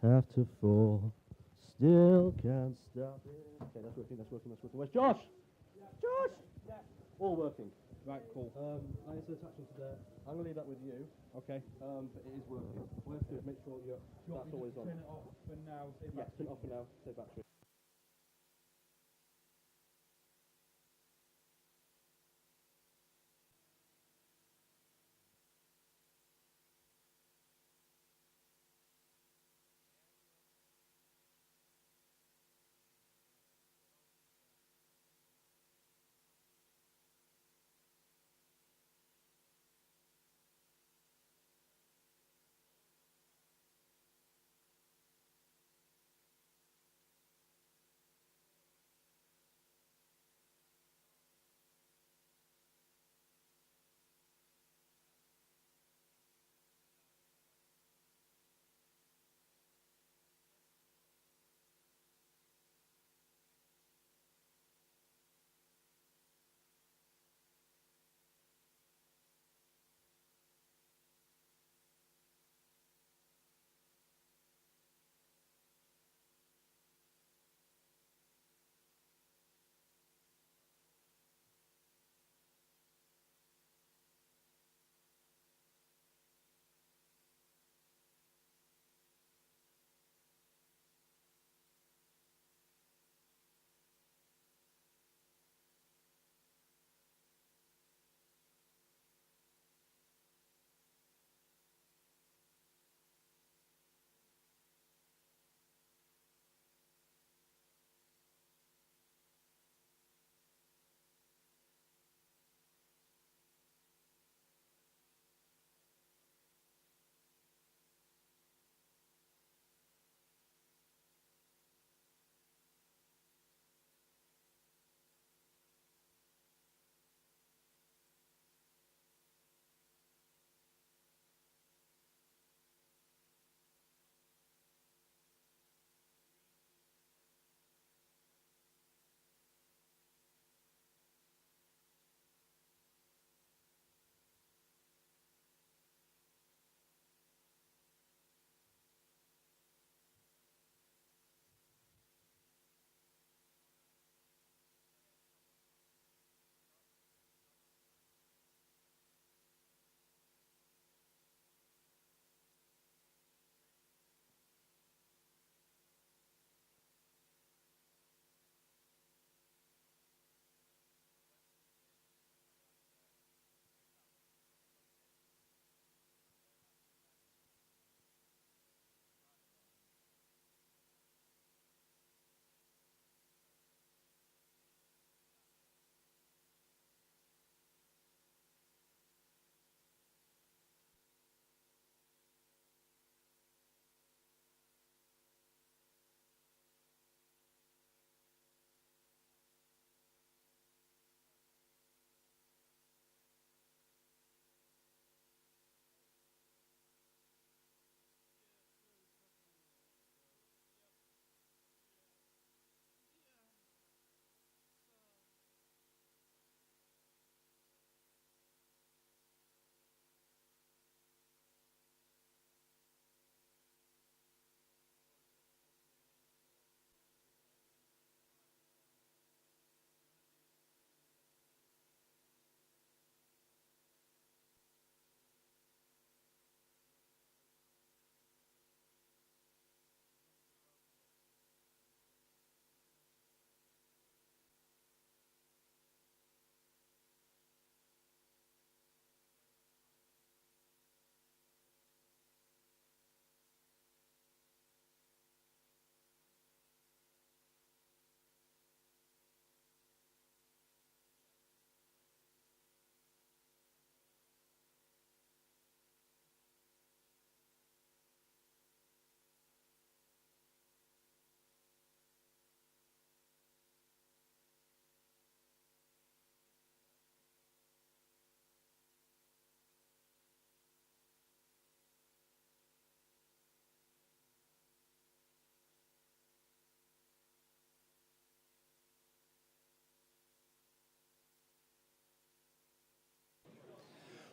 have to fall, still can't stop it. Okay, that's working, that's working, that's working. Where's Josh? Yeah. Josh! Yeah. All working. Right, cool. I need to attach them to there. I'm going to leave that with you. Okay. But it is working. What I have to do is make sure that's always on. Turn it off for now. Yeah, turn it off for now. Save battery.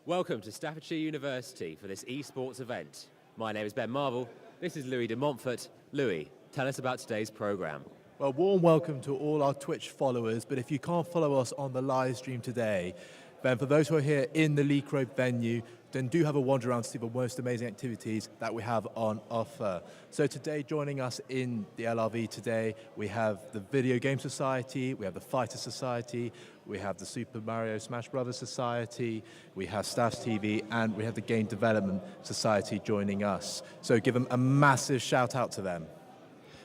Welcome to Staffordshire University for this esports event. My name is Ben Marvel, This is Louis de Montfort. Louis, tell us about today's programme. Well, warm welcome to all our Twitch followers, but if you can't follow us on the live stream today, then for those who are here in the Leak Road venue, then do have a wander around to see the most amazing activities that we have on offer. So today, joining us in the LRV today, we have the Video Game Society, we have the Fighter Society, we have the Super Mario Smash Brothers Society, we have Staffs TV, and we have the Game Development Society joining us. So give them a massive shout out to them.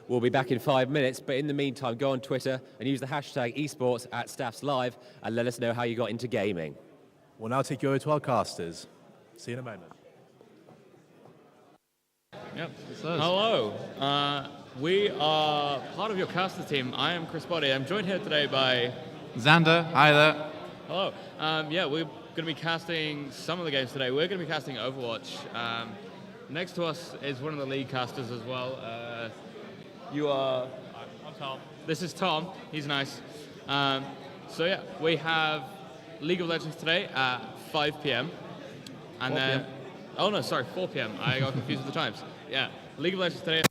We'll be back in 5 minutes, but in the meantime, go on Twitter and use the hashtag esports at Staffs Live and let us know how you got into gaming. We'll now take you over to our casters. See you in a moment. Yep. Hello. We are part of your caster team. I am Chris Boddy. I'm joined here today by Xander. Hi there. Hello. We're going to be casting some of the games today. We're going to be casting Overwatch. Next to us is one of the lead casters as well. You are... I'm Tom. This is Tom. He's nice. We have League of Legends today at 5 p.m. And 4 then... p.m. Oh no, sorry, 4 p.m. I got confused with the times. Yeah, League of Legends today.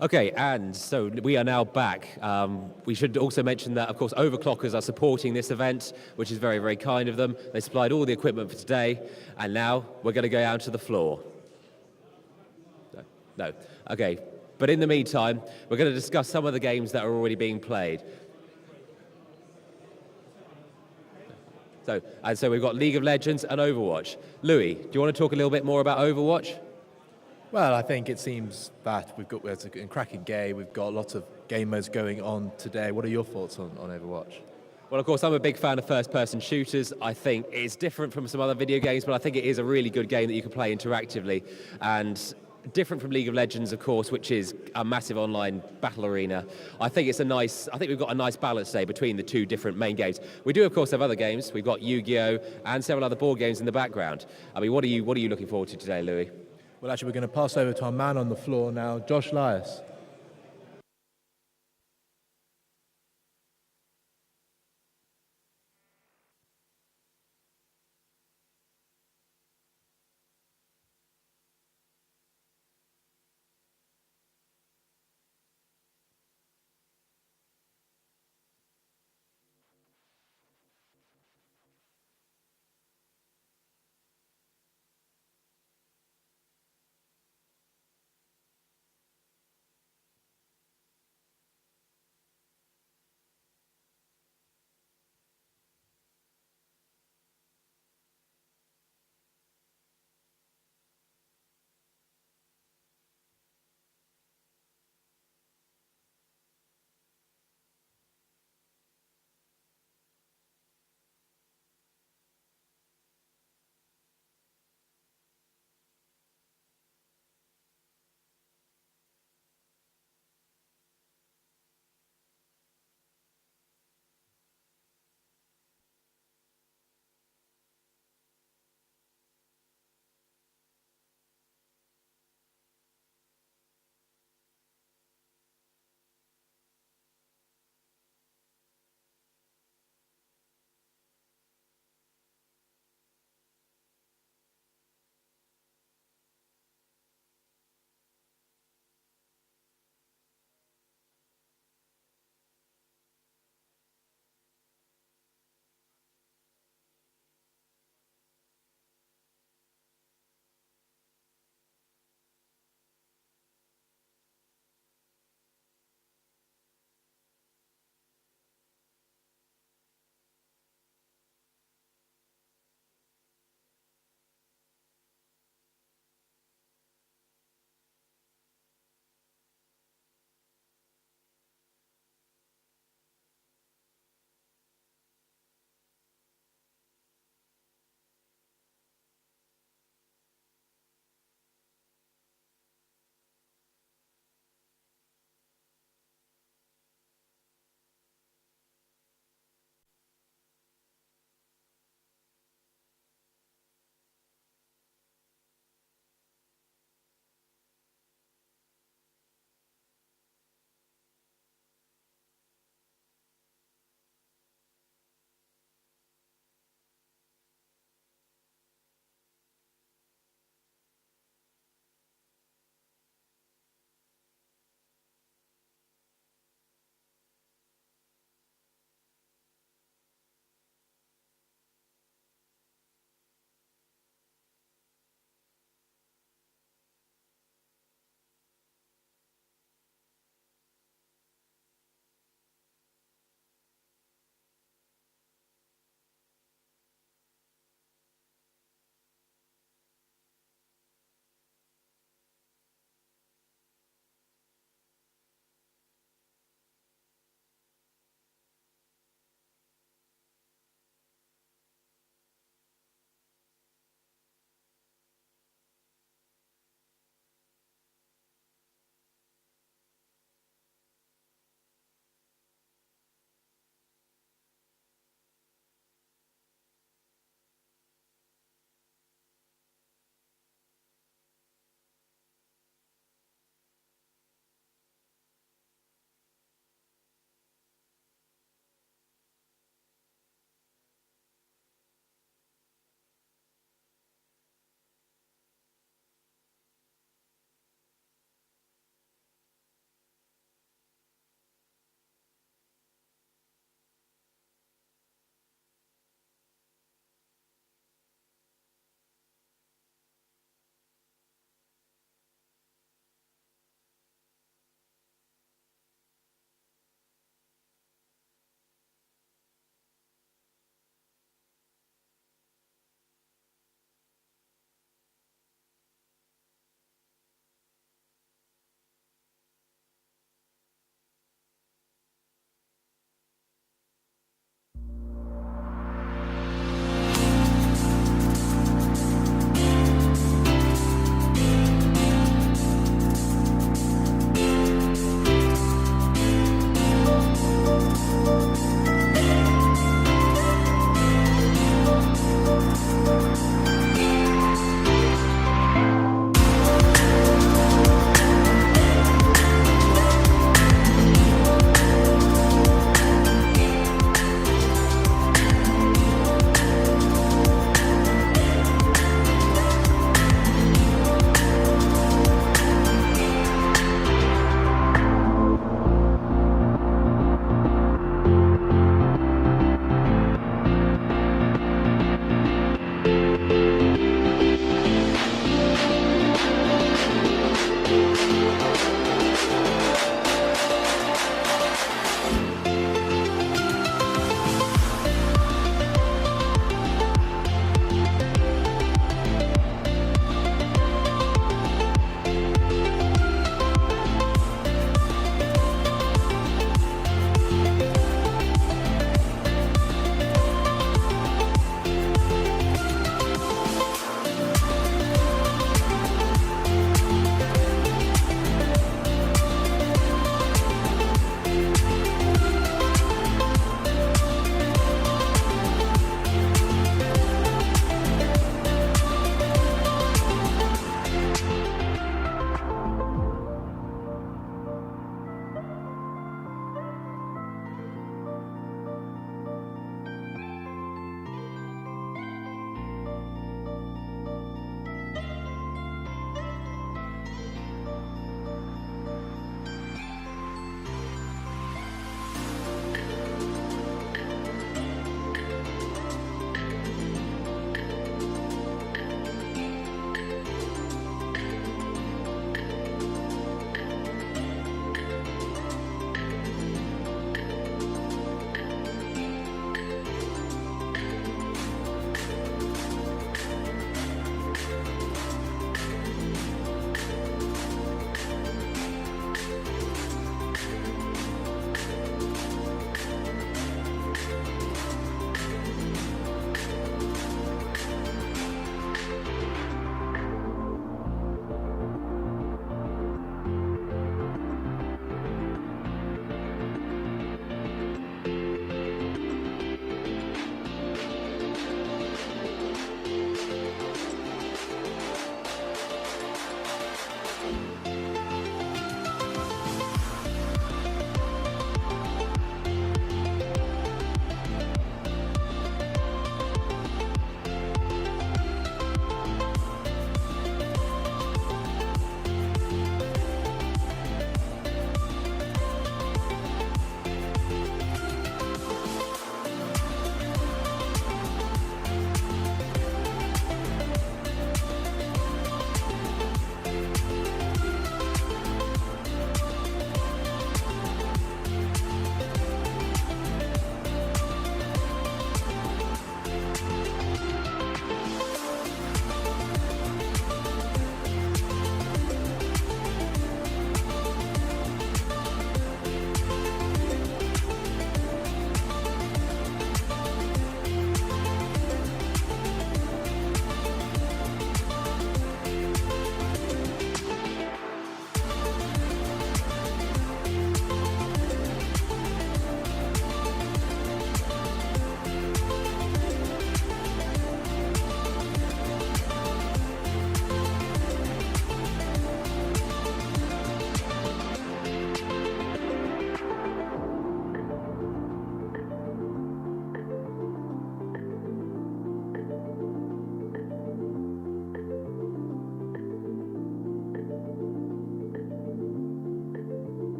Okay, and so we are now back. We should also mention that, of course, Overclockers are supporting this event, which is very, very kind of them. They supplied all the equipment for today, and now we're going to go out to the floor. No. Okay, but in the meantime, we're going to discuss some of the games that are already being played. So we've got League of Legends and Overwatch. Louis, do you want to talk a little bit more about Overwatch? Well, I think it seems that it's a cracking game. We've got lots of game modes going on today. What are your thoughts on Overwatch? Well, of course, I'm a big fan of first-person shooters. I think it's different from some other video games, but I think it is a really good game that you can play interactively. And different from League of Legends, of course, which is a massive online battle arena. I think we've got a nice balance today between the two different main games. We do, of course, have other games. We've got Yu-Gi-Oh! And several other board games in the background. I mean, what are you looking forward to today, Louis? Well, actually, we're going to pass over to our man on the floor now, Josh Lias.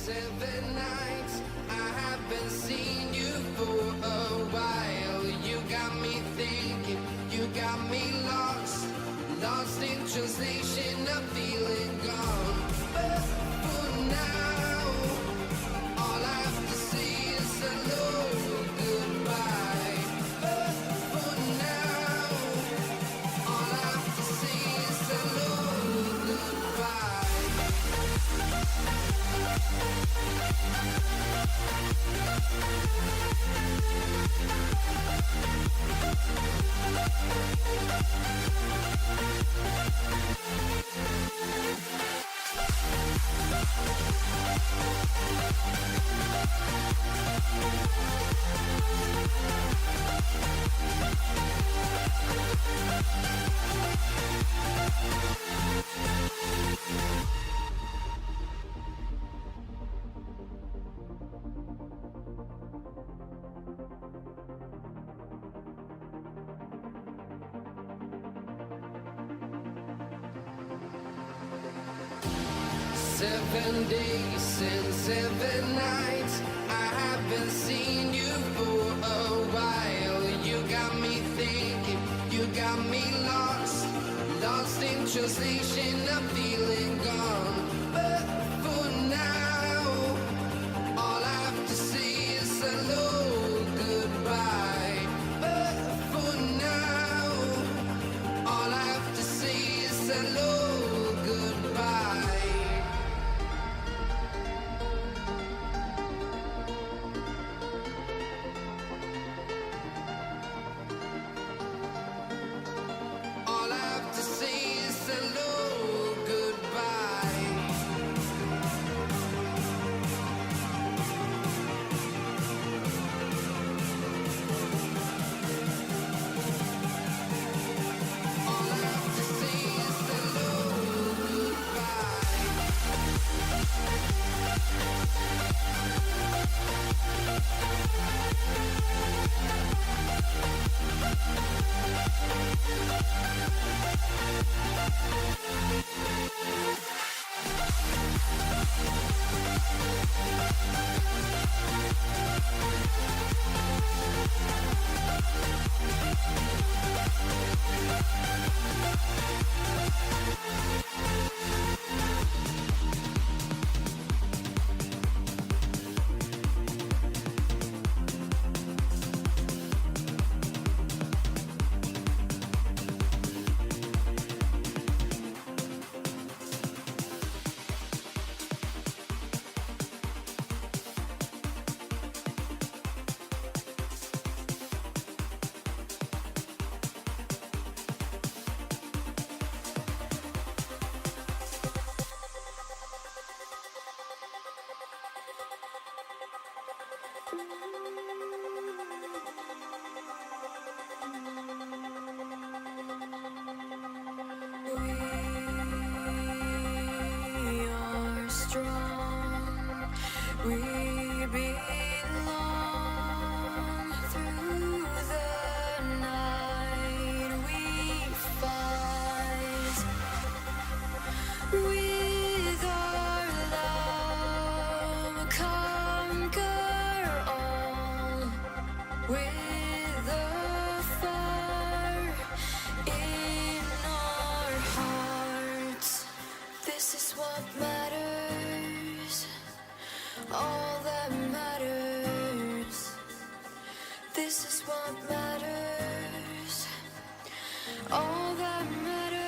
7 nights I haven't seen you for a while. You got me thinking, you got me lost in translation, I'm feeling gone. But for now, all I have to say is hello, goodbye. But for now, all I have to say is hello, goodbye. Seven days and 7 nights I haven't seen you for a while. You got me thinking, you got me lost in translation, I'm feeling gone. But for now, all I have to say is hello, goodbye. But for now, all I have to say is hello, goodbye. All I have to say is hello, goodbye. All I have to say is hello, goodbye. We are strong. We belong. Through the night we fight. With our love conquer all. With the fire in our hearts, this is what matters. All that matters. This is what matters. All that matters.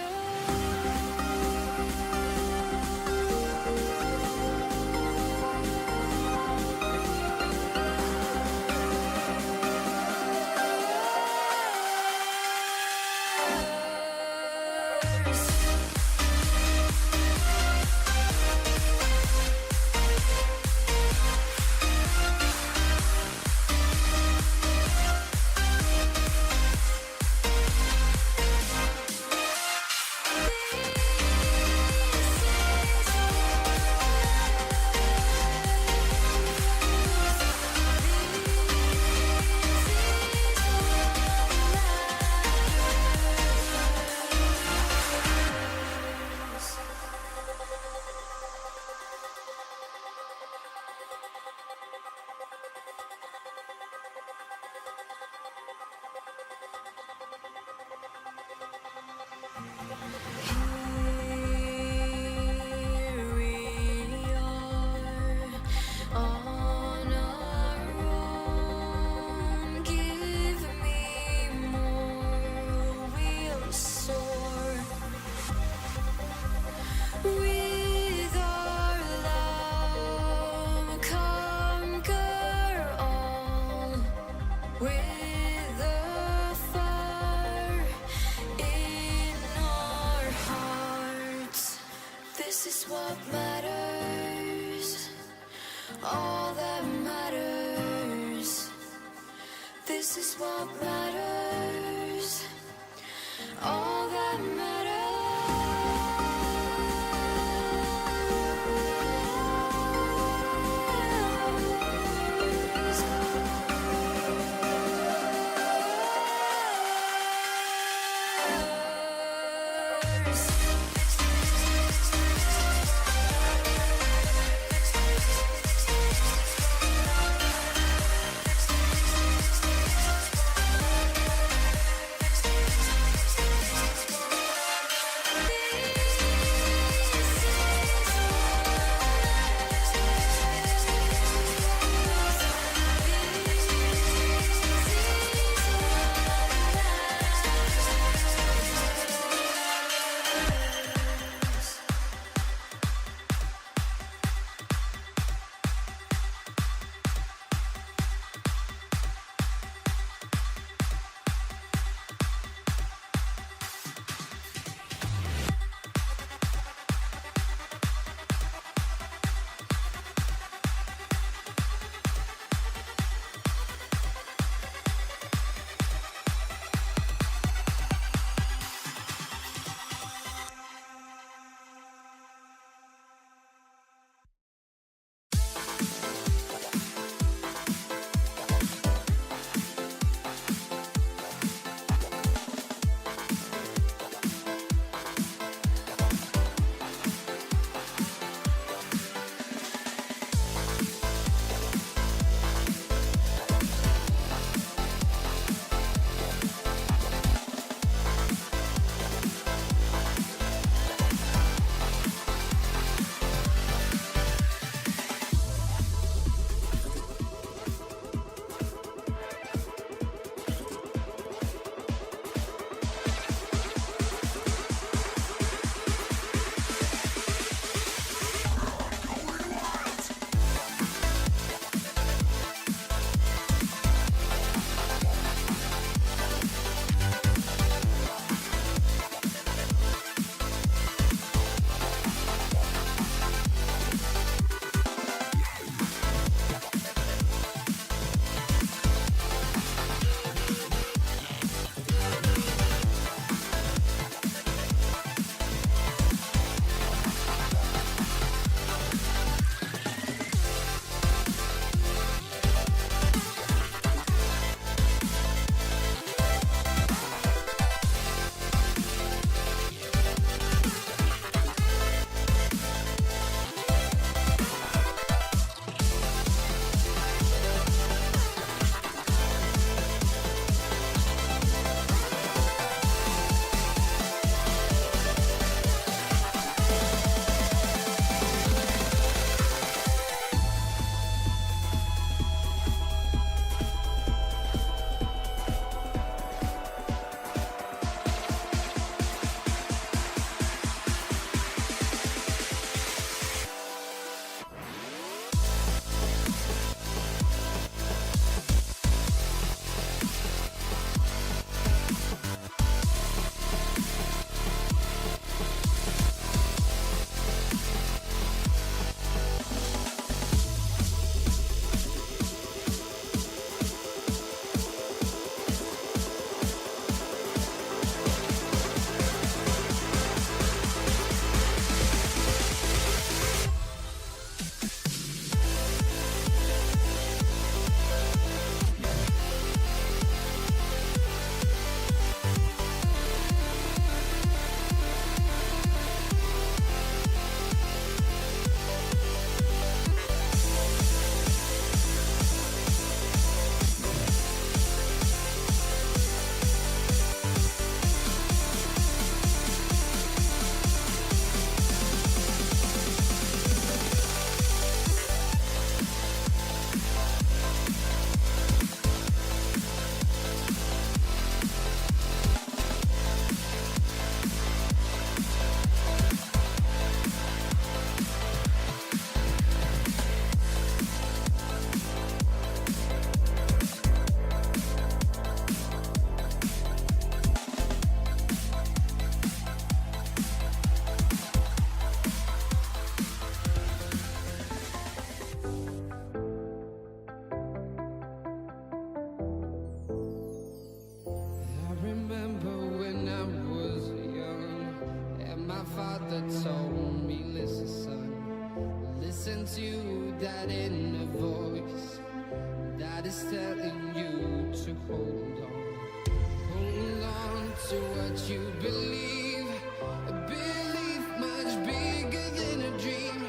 this is what matters. All that matters. listen to that inner voice that is telling you to hold on. Hold on to what you believe, a belief much bigger than a dream.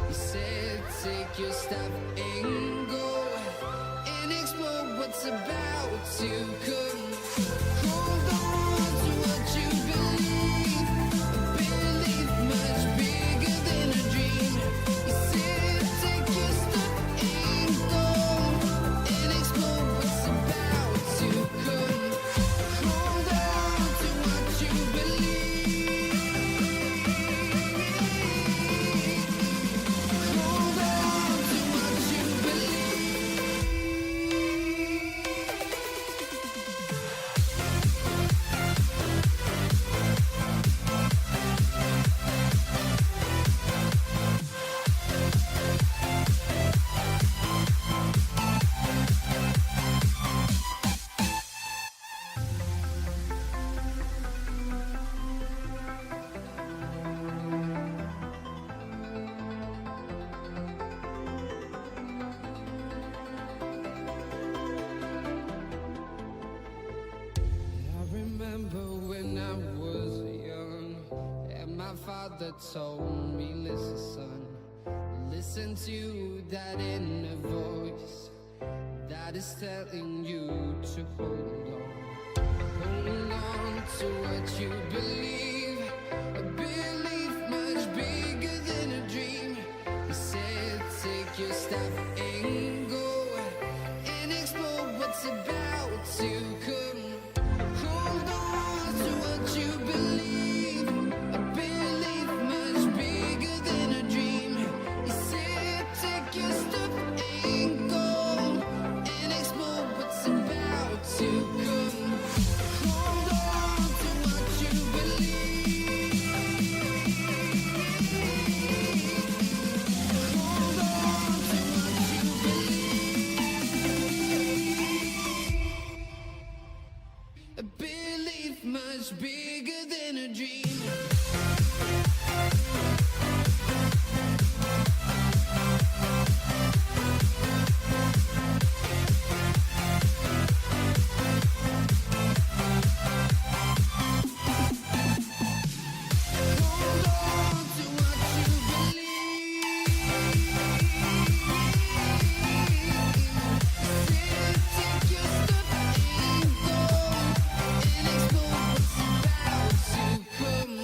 He said, take your step and go and explore what's about to come. Hold on to what you believe, a belief much bigger than a dream. He said, take your step and go and explore what's about to come. Hold on to what you believe. Hold on to what you believe. I remember when I was young, and my father told me, listen, son, listen to that inner voice that is telling you to hold on. Hold on to what you believe, a belief much bigger than a dream. He said, take your step and go and explore what's about to come. Hold on to what you believe, a belief much bigger than a dream. He said, take your step and go and explore what's about to come. Hold on to what you believe. Hold on to what you believe. A belief much bigger than a dream. Hold on to what you believe. Said, take your step and go and explore what's about to come.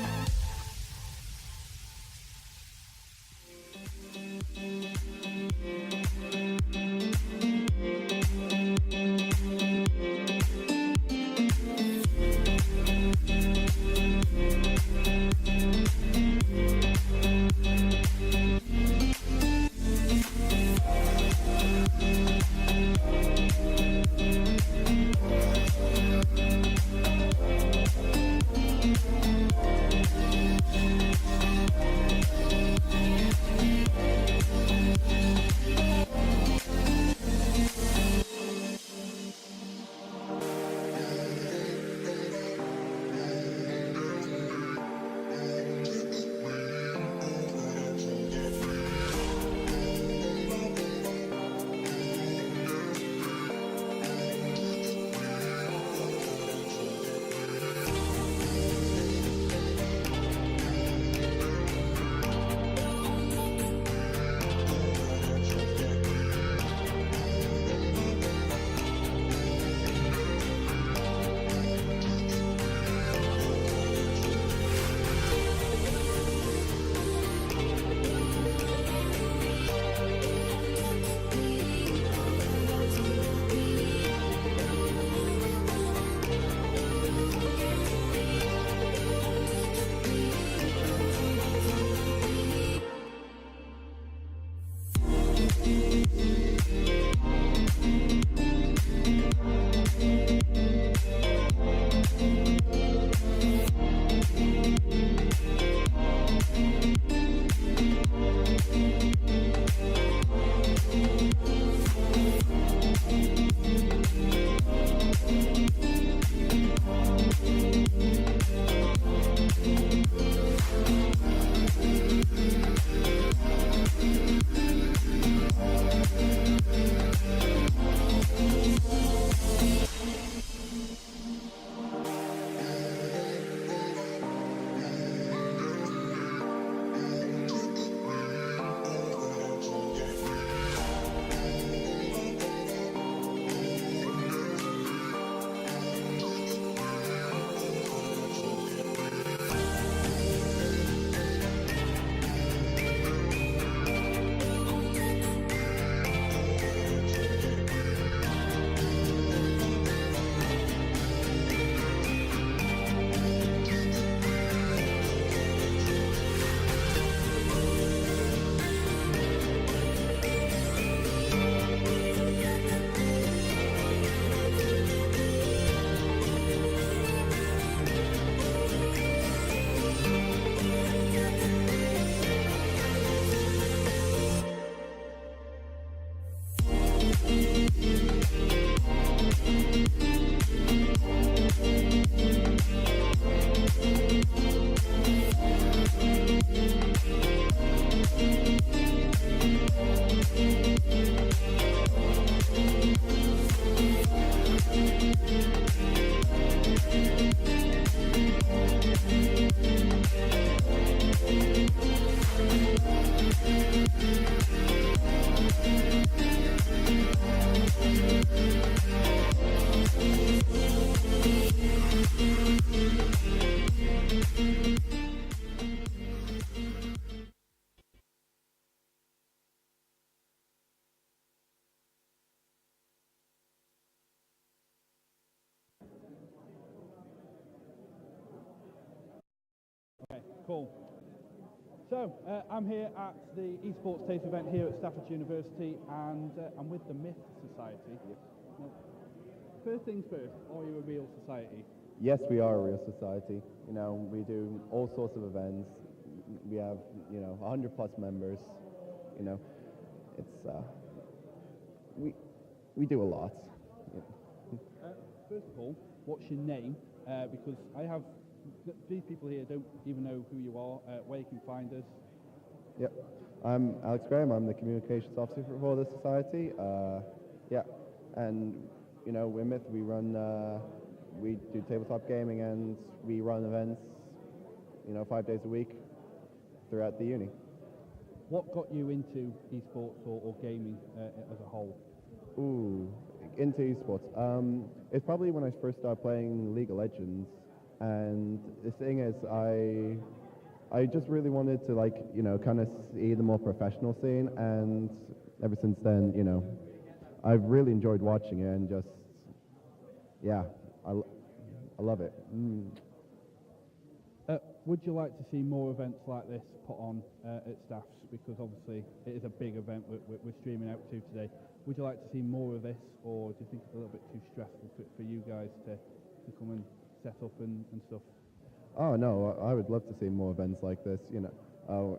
Cool. So, I'm here at the Esports Taster event here at Stafford University, and I'm with the Myth Society. Now, first things first, are you a real society? Yes, we are a real society. You know, we do all sorts of events. We have, 100 plus members. You know, it's we do a lot. Yeah. First of all, what's your name? Because I have these people here don't even know who you are, where you can find us. Yep. I'm Alex Graham. I'm the communications officer for the society. Yeah, and we're Myth. We run, we do tabletop gaming, and we run events, 5 days a week throughout the uni. What got you into esports or gaming as a whole? Ooh, into esports. It's probably when I first started playing League of Legends, and the thing is, I just really wanted to kind of see the more professional scene, and ever since then, I've really enjoyed watching it, and just, yeah, I love it. Would you like to see more events like this put on at Staffs? Because obviously it is a big event we're streaming out to today. Would you like to see more of this, or do you think it's a little bit too stressful for you guys to come and set up and stuff? Oh no, I would love to see more events like this.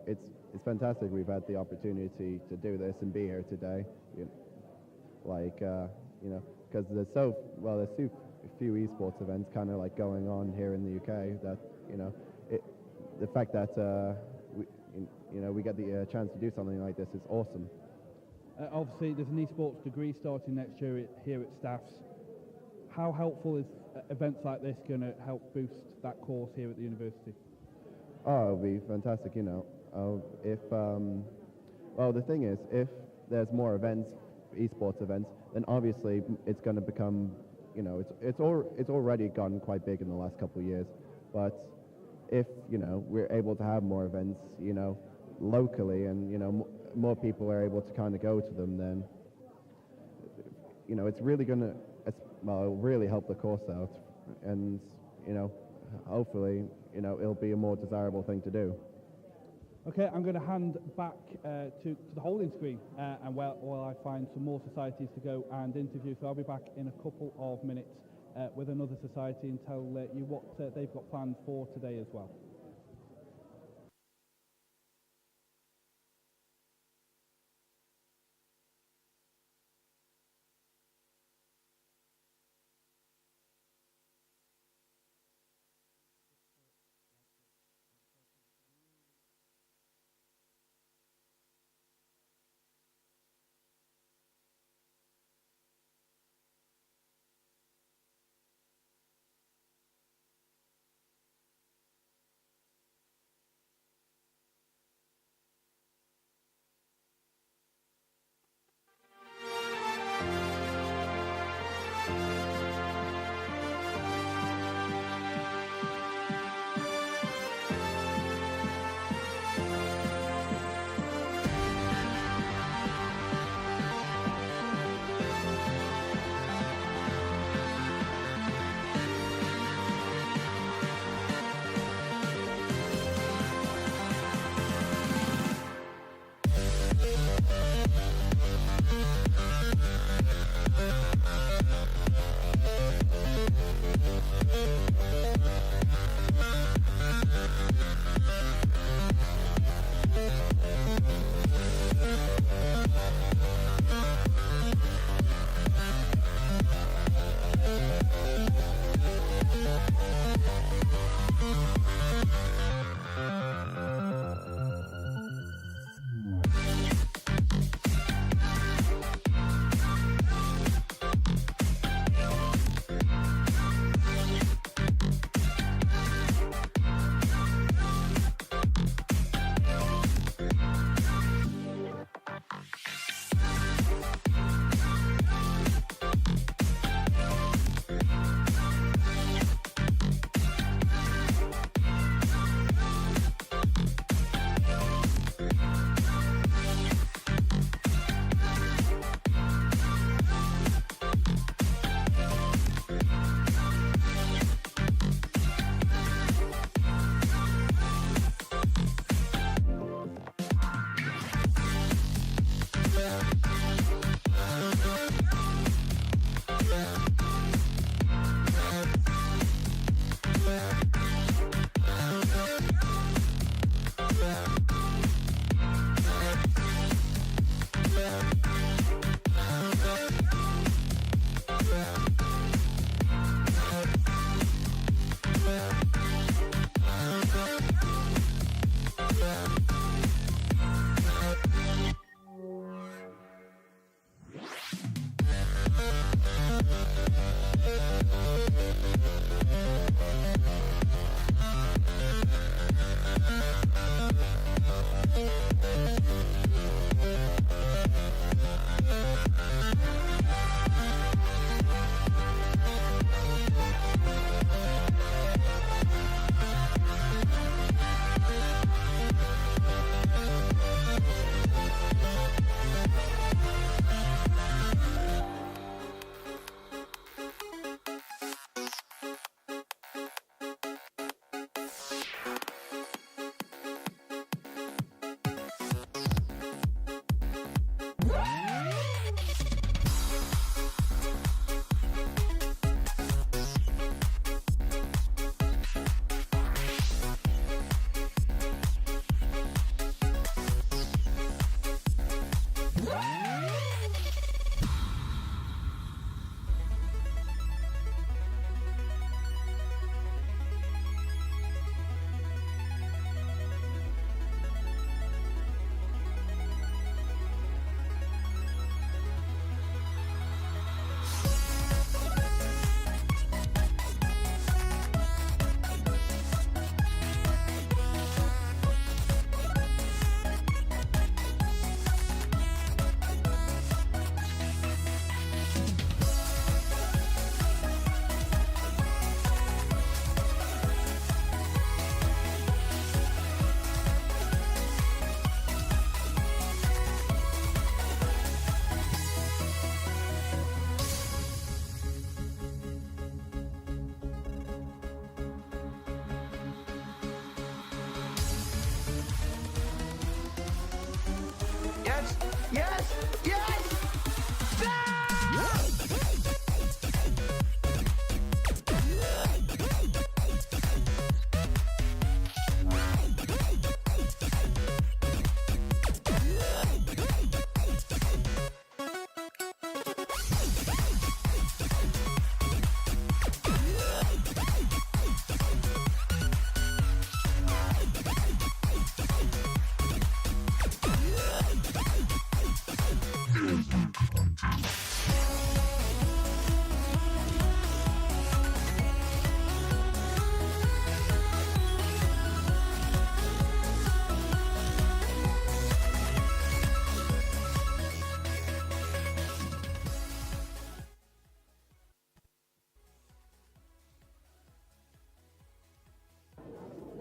It's fantastic we've had the opportunity to do this and be here today. Because there's too few esports events kind of like going on here in the UK that the fact that we get the chance to do something like this is awesome. Obviously, there's an esports degree starting next year here at Staffs. How helpful is events like this going to help boost that course here at the university? Oh, it'll be fantastic, the thing is, if there's more events, esports events, then obviously it's going to become, it's already gotten quite big in the last couple of years. But if, we're able to have more events, locally, and, more people are able to kind of go to them, then, it's really going to, it'll really help the course out. And, hopefully, it'll be a more desirable thing to do. Okay, I'm going to hand back to the holding screen and while I find some more societies to go and interview. So I'll be back in a couple of minutes with another society and tell you what they've got planned for today as well.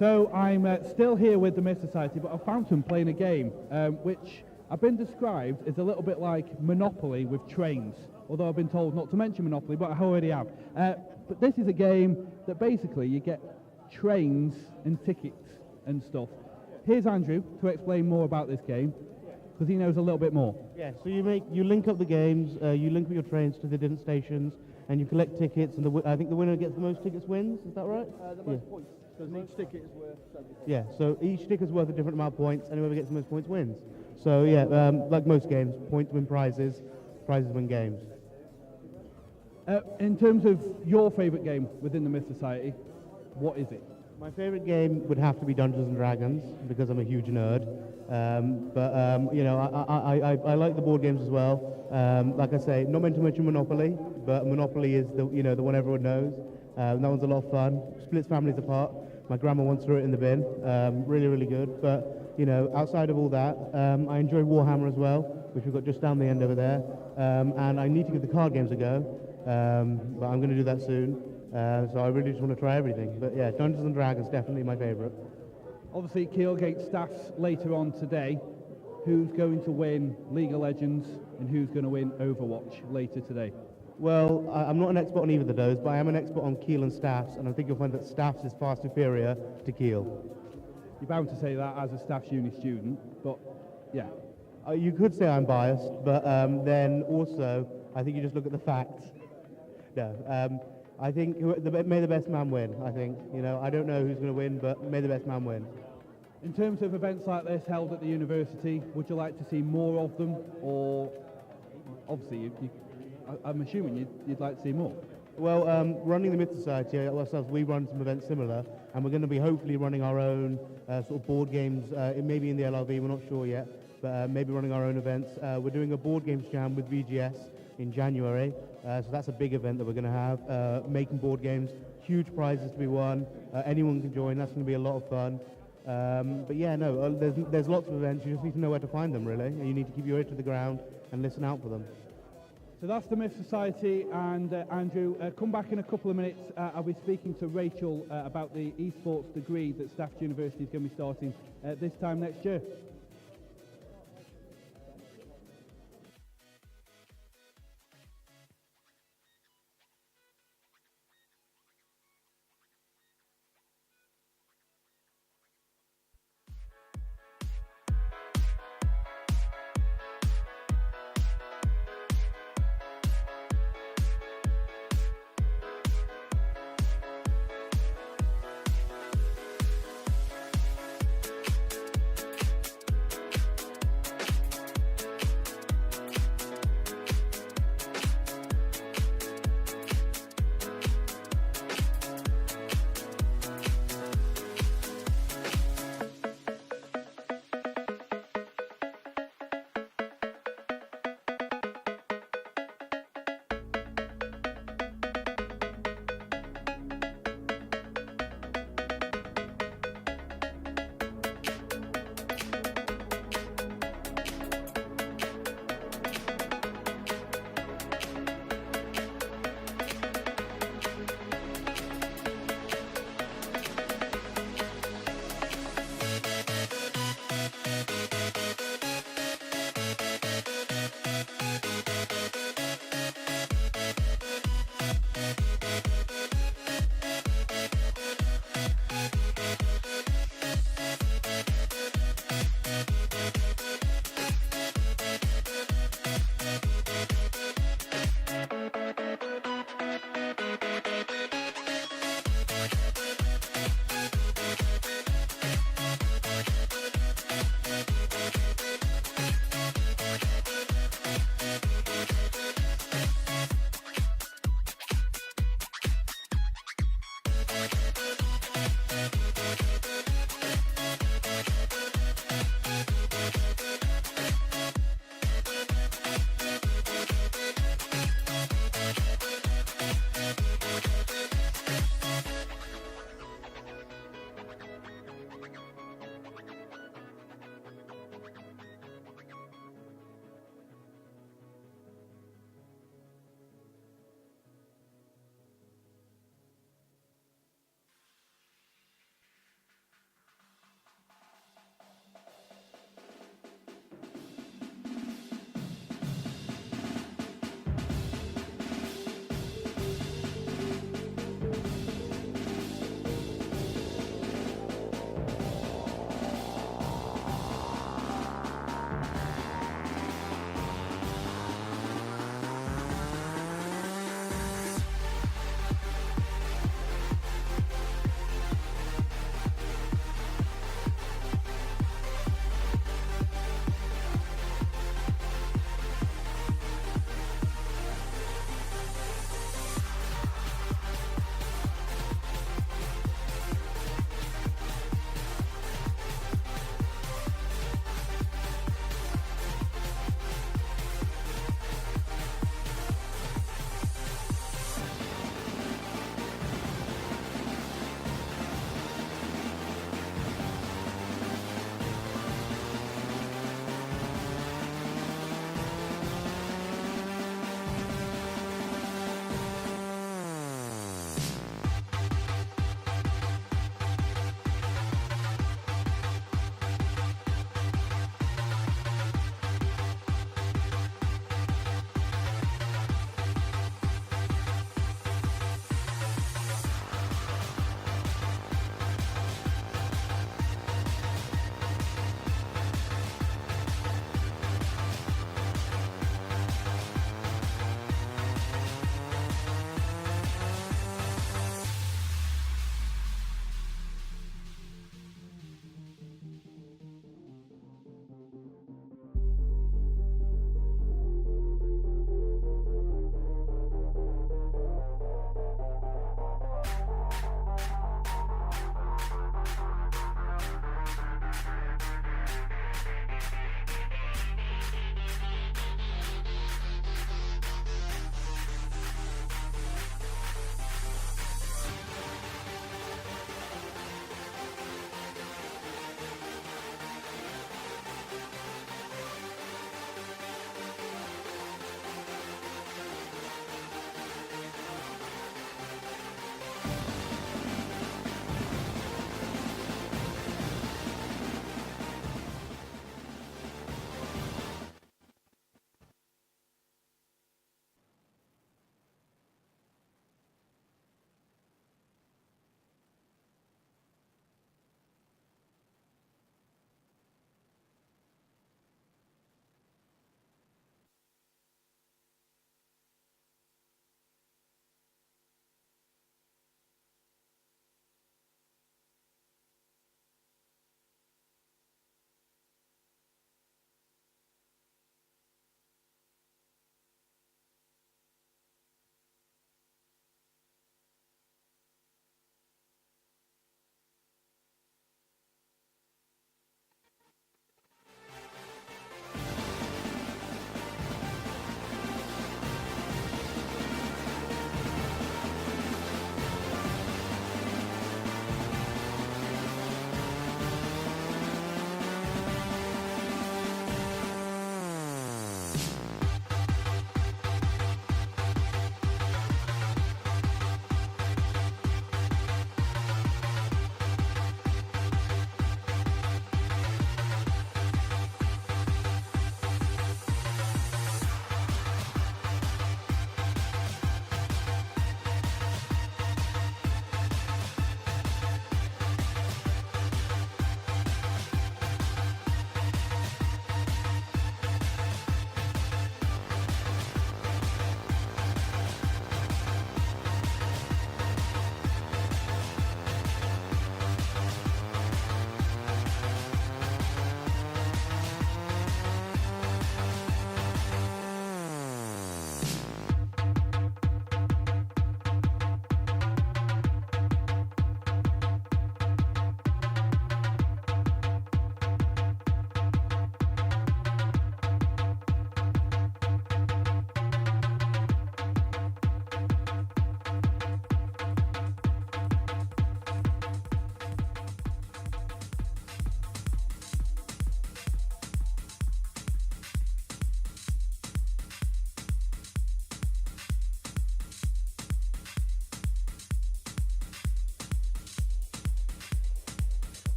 So I'm still here with the Myth Society, but I found them playing a game which I've been described as a little bit like Monopoly with trains, although I've been told not to mention Monopoly, but I already have. But this is a game that basically you get trains and tickets and stuff. Here's Andrew to explain more about this game, because he knows a little bit more. Yeah, so you link up the games, you link up your trains to the different stations, and you collect tickets, and I think the winner gets the most tickets wins, is that right? The most points, because each ticket is worth 70. Yeah, so each ticket's worth a different amount of points, and whoever gets the most points wins. So yeah, like most games, points win prizes, prizes win games. In terms of your favourite game within the Myth Society, what is it? My favourite game would have to be Dungeons and Dragons, because I'm a huge nerd. You know, I like the board games as well. Like I say, not meant to mention Monopoly, but Monopoly is the one everyone knows. That one's a lot of fun. Splits families apart. My grandma once threw it in the bin. Really, really good. But you know, outside of all that, I enjoy Warhammer as well, which we've got just down the end over there. And I need to give the card games a go, but I'm going to do that soon. So I really just want to try everything. But yeah, Dungeons and Dragons definitely my favourite. Obviously, Keelgate staffs later on today. Who's going to win League of Legends and who's going to win Overwatch later today? Well, I'm not an expert on either of those, but I am an expert on Keel and Staffs, and I think you'll find that Staffs is far superior to Keel. You're bound to say that as a Staffs uni student, but yeah. You could say I'm biased, but then also I think you just look at the facts. No, I think may the best man win. I think, you know, I don't know who's going to win, but may the best man win. In terms of events like this held at the university, would you like to see more of them, or obviously I'm assuming you'd like to see more? Well, running the Myth Society ourselves, we run some events similar, and we're going to be hopefully running our own sort of board games, maybe in the LRV, we're not sure yet, but maybe running our own events. We're doing a board games jam with VGS in January, so that's a big event that we're going to have, making board games, huge prizes to be won, anyone can join, that's going to be a lot of fun. But yeah, no, there's lots of events, you just need to know where to find them really, and you need to keep your ear to the ground and listen out for them. So that's the Myth Society, and Andrew, come back in a couple of minutes. I'll be speaking to Rachel about the esports degree that Staffs University is going to be starting this time next year.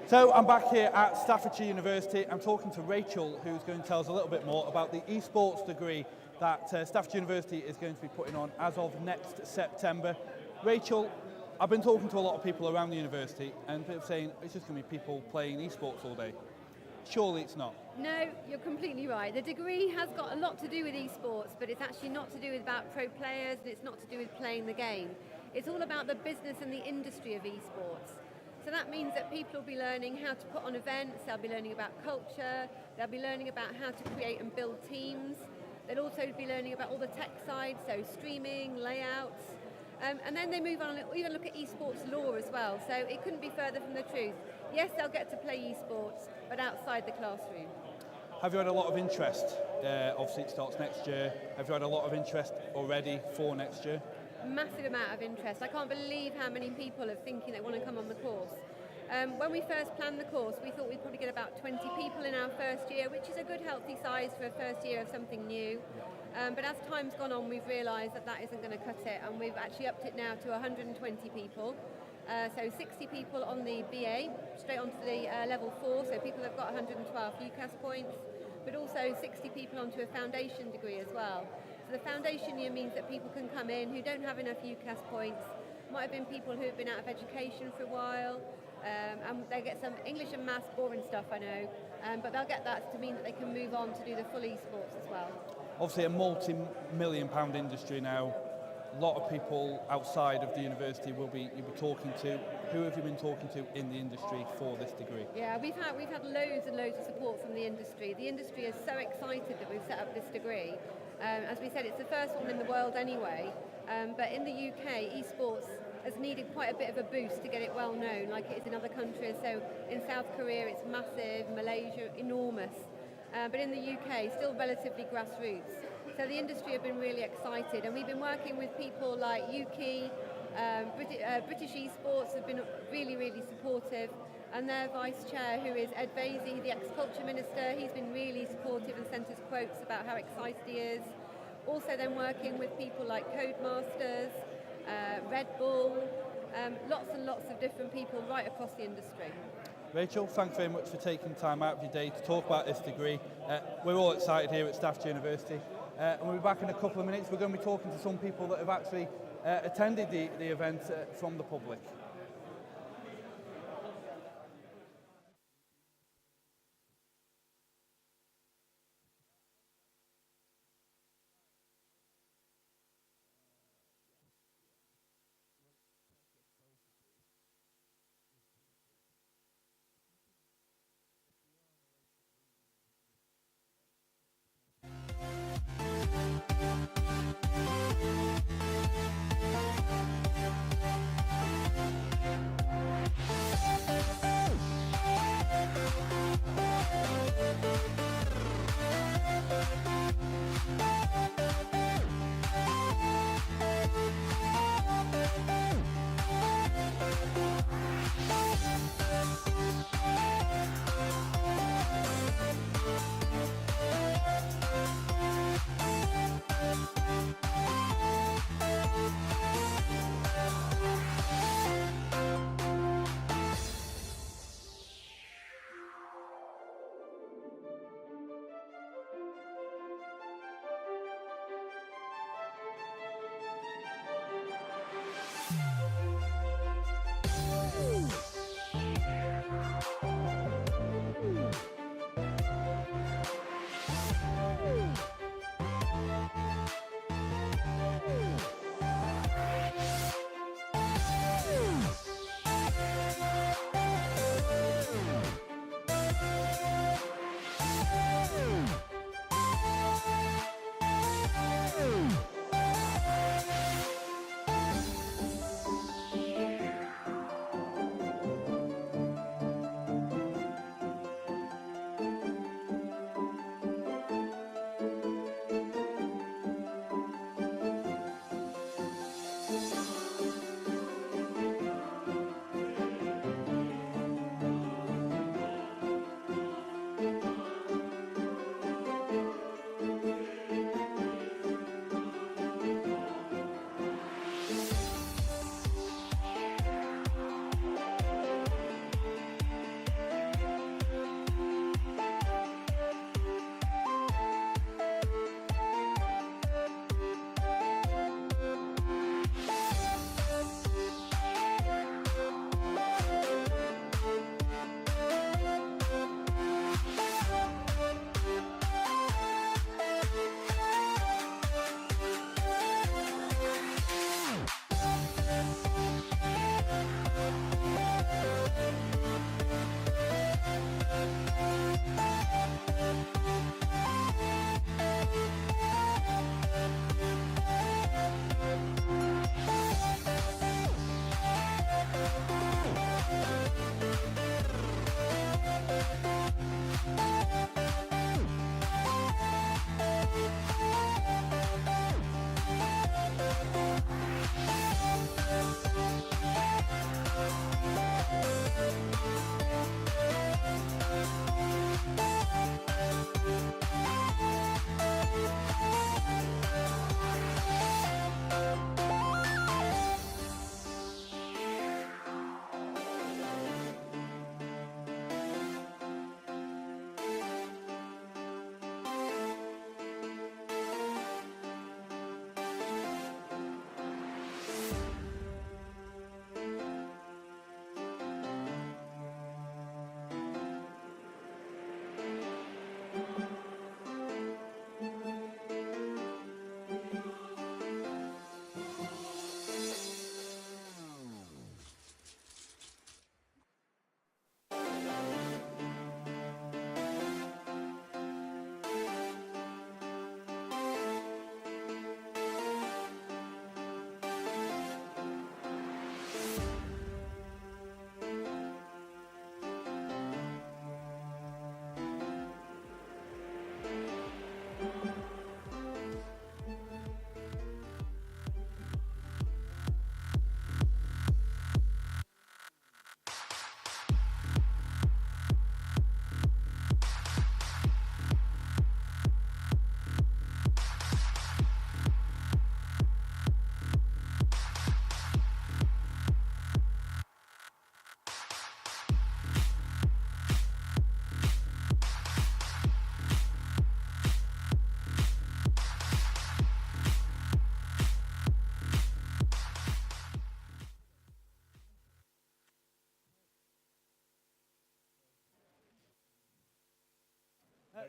So I'm back here at Staffordshire University. I'm talking to Rachel, who's going to tell us a little bit more about the esports degree that Staffordshire University is going to be putting on as of next September. Rachel, I've been talking to a lot of people around the university and people saying it's just going to be people playing esports all day. Surely it's not. No, you're completely right. The degree has got a lot to do with esports, but it's actually not to do with about pro players, and it's not to do with playing the game. It's all about the business and the industry of esports. So that means that people will be learning how to put on events, they'll be learning about culture, they'll be learning about how to create and build teams. They'll also be learning about all the tech side, so streaming, layouts, and then they move on and even look at esports law as well. So it couldn't be further from the truth. Yes, they'll get to play esports, but outside the classroom. Have you had a lot of interest? Obviously it starts next year. Have you had a lot of interest already for next year? Massive amount of interest. I can't believe how many people are thinking they want to come on the course. When we first planned the course, we thought we'd probably get about 20 people in our first year, which is a good healthy size for a first year of something new. But as time's gone on, we've realised that that isn't going to cut it, and we've actually upped it now to 120 people. So 60 people on the BA, straight onto the level 4, so people have got 112 UCAS points, but also 60 people onto a foundation degree as well. So the foundation year means that people can come in who don't have enough UCAS points, might have been people who have been out of education for a while, and they get some English and maths, boring stuff I know, but they'll get that to mean that they can move on to do the full esports as well. Obviously a multi-million-pound industry now. A lot of people outside of the university you'll be talking to. Who have you been talking to in the industry for this degree? Yeah, we've had loads and loads of support from the industry. The industry is so excited that we've set up this degree. As we said, it's the first one in the world anyway, but in the UK, esports has needed quite a bit of a boost to get it well known, like it is in other countries. So in South Korea, it's massive, Malaysia, enormous. But in the UK, still relatively grassroots. So the industry have been really excited, and we've been working with people like Yuki, British Esports have been really, really supportive, and their vice chair, who is Ed Vasey, the ex-culture minister, he's been really supportive and sent us quotes about how excited he is. Also then working with people like Codemasters, Red Bull, lots and lots of different people right across the industry. Rachel, thanks very much for taking time out of your day to talk about this degree. We're all excited here at Staffordshire University, and we'll be back in a couple of minutes. We're going to be talking to some people that have actually attended the event from the public.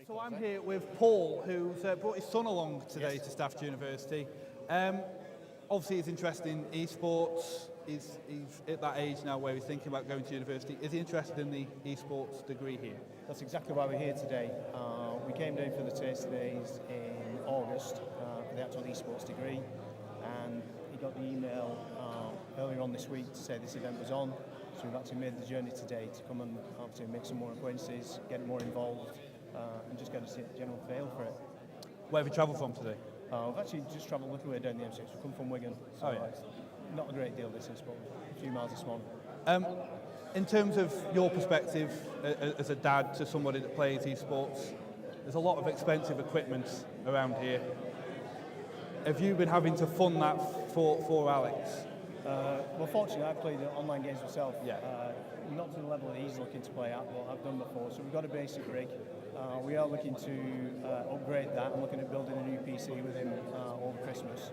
So I'm here with Paul, who's brought his son along today to Stafford University. Obviously, he's interested in esports. He's at that age now where he's thinking about going to university. Is he interested in the esports degree here? That's exactly why we're here today. We came down for the Taster Days in August for the actual esports degree, and he got the email earlier on this week to say this event was on. So we've actually made the journey today to come and obviously make some more acquaintances, get more involved, and just get a general feel for it. Where have you travelled from today? We've actually just travelled a little way down the M6. We've come from Wigan, so it's not a great deal distance, but a few miles this morning. In terms of your perspective as a dad to somebody that plays esports, there's a lot of expensive equipment around here. Have you been having to fund that for Alex? Well, fortunately, I've played online games myself. Not to the level that he's looking to play at, but I've done before. So we've got a basic rig. We are looking to upgrade that. I'm looking at building a new PC with him over Christmas.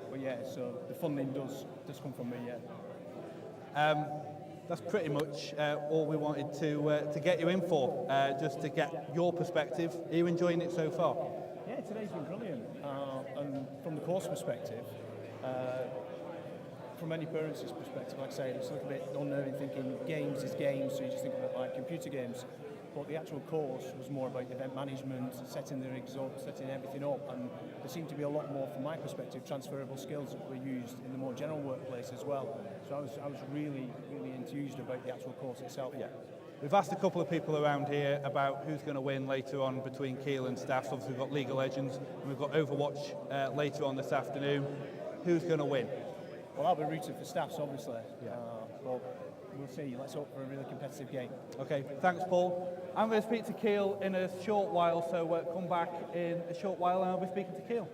But yeah, so the funding does come from me. That's pretty much all we wanted to get you in for, just to get your perspective. Are you enjoying it so far? Yeah, today's been brilliant. And from the course perspective, from any parent's perspective, like I say, it's a little bit unnerving thinking games is games, so you just think about like computer games. But the actual course was more about event management, setting the rigs up, setting everything up, and there seemed to be a lot more, from my perspective, transferable skills that were used in the more general workplace as well. So I was really, really enthused about the actual course itself. Yeah. We've asked a couple of people around here about who's going to win later on between Kiel and Staffs. Obviously, we've got League of Legends, and we've got Overwatch later on this afternoon. Who's going to win? Well, I'll be rooting for Staffs, obviously. But we'll see. Let's hope for a really competitive game. Okay, thanks, Paul. I'm going to speak to Kiel in a short while, so come back in a short while and I'll be speaking to Kiel.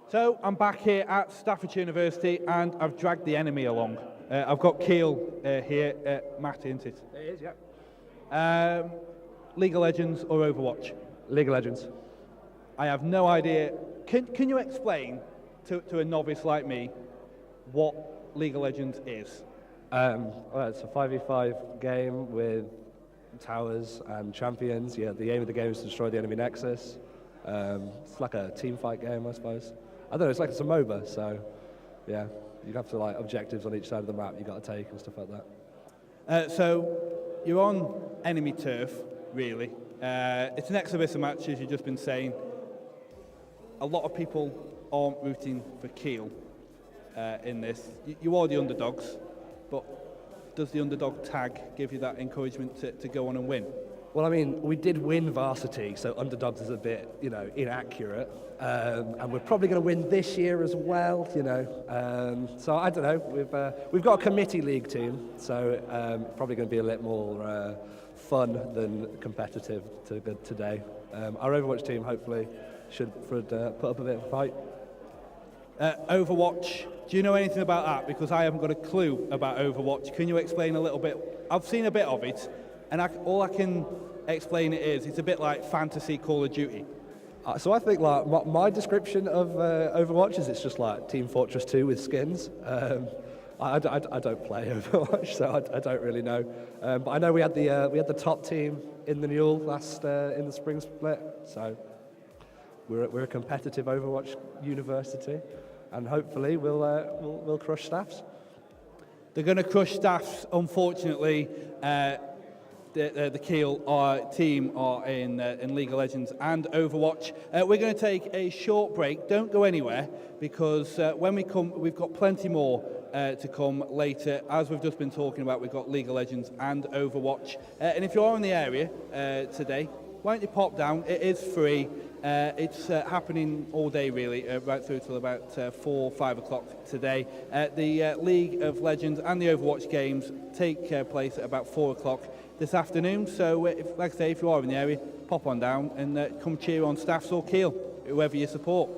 So I'm back here at Staffordshire University and I've dragged the enemy along. I've got Kiel here, Matt, isn't it? It is, yeah. League of Legends or Overwatch? League of Legends. I have no idea. Can you explain to a novice like me what League of Legends is? Well, it's a 5v5 game with towers and champions. Yeah, the aim of the game is to destroy the enemy nexus. It's like a team fight game, I suppose. I don't know, it's like it's a MOBA, so yeah, you have to like objectives on each side of the map you've got to take and stuff like that. So you're on enemy turf, really. It's an exhibition match, as you've just been saying. A lot of people aren't rooting for Kiel in this. You are the underdogs, but does the underdog tag give you that encouragement to go on and win? Well, I mean, we did win varsity, so underdogs is a bit, inaccurate. And we're probably going to win this year as well, So I don't know. We've got a committee league team, so probably going to be a little more fun than competitive today. Our Overwatch team hopefully should put up a bit of a fight. Overwatch, do you know anything about that? Because I haven't got a clue about Overwatch. Can you explain a little bit? I've seen a bit of it, and all I can explain it is it's a bit like fantasy Call of Duty. So I think like my description of Overwatch is it's just like Team Fortress 2 with skins. I don't play Overwatch, so I don't really know. But I know we had the top team in the Newell last in the spring split, so we're a competitive Overwatch university, and hopefully we'll crush Staffs. They're going to crush Staffs, unfortunately. The Kiel team are in League of Legends and Overwatch. We're going to take a short break. Don't go anywhere, because when we come, we've got plenty more to come later. As we've just been talking about, we've got League of Legends and Overwatch. And if you are in the area today, why don't you pop down? It is free. It's happening all day, really, right through till about 4 or 5 o'clock today. The League of Legends and the Overwatch games take place at about 4 o'clock this afternoon. So, like I say, if you are in the area, pop on down and come cheer on Staffs or Kiel, whoever you support.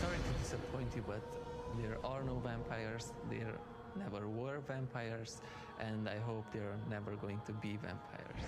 Sorry to disappoint you, but there are no vampires. There never were vampires, and I hope there are never going to be vampires.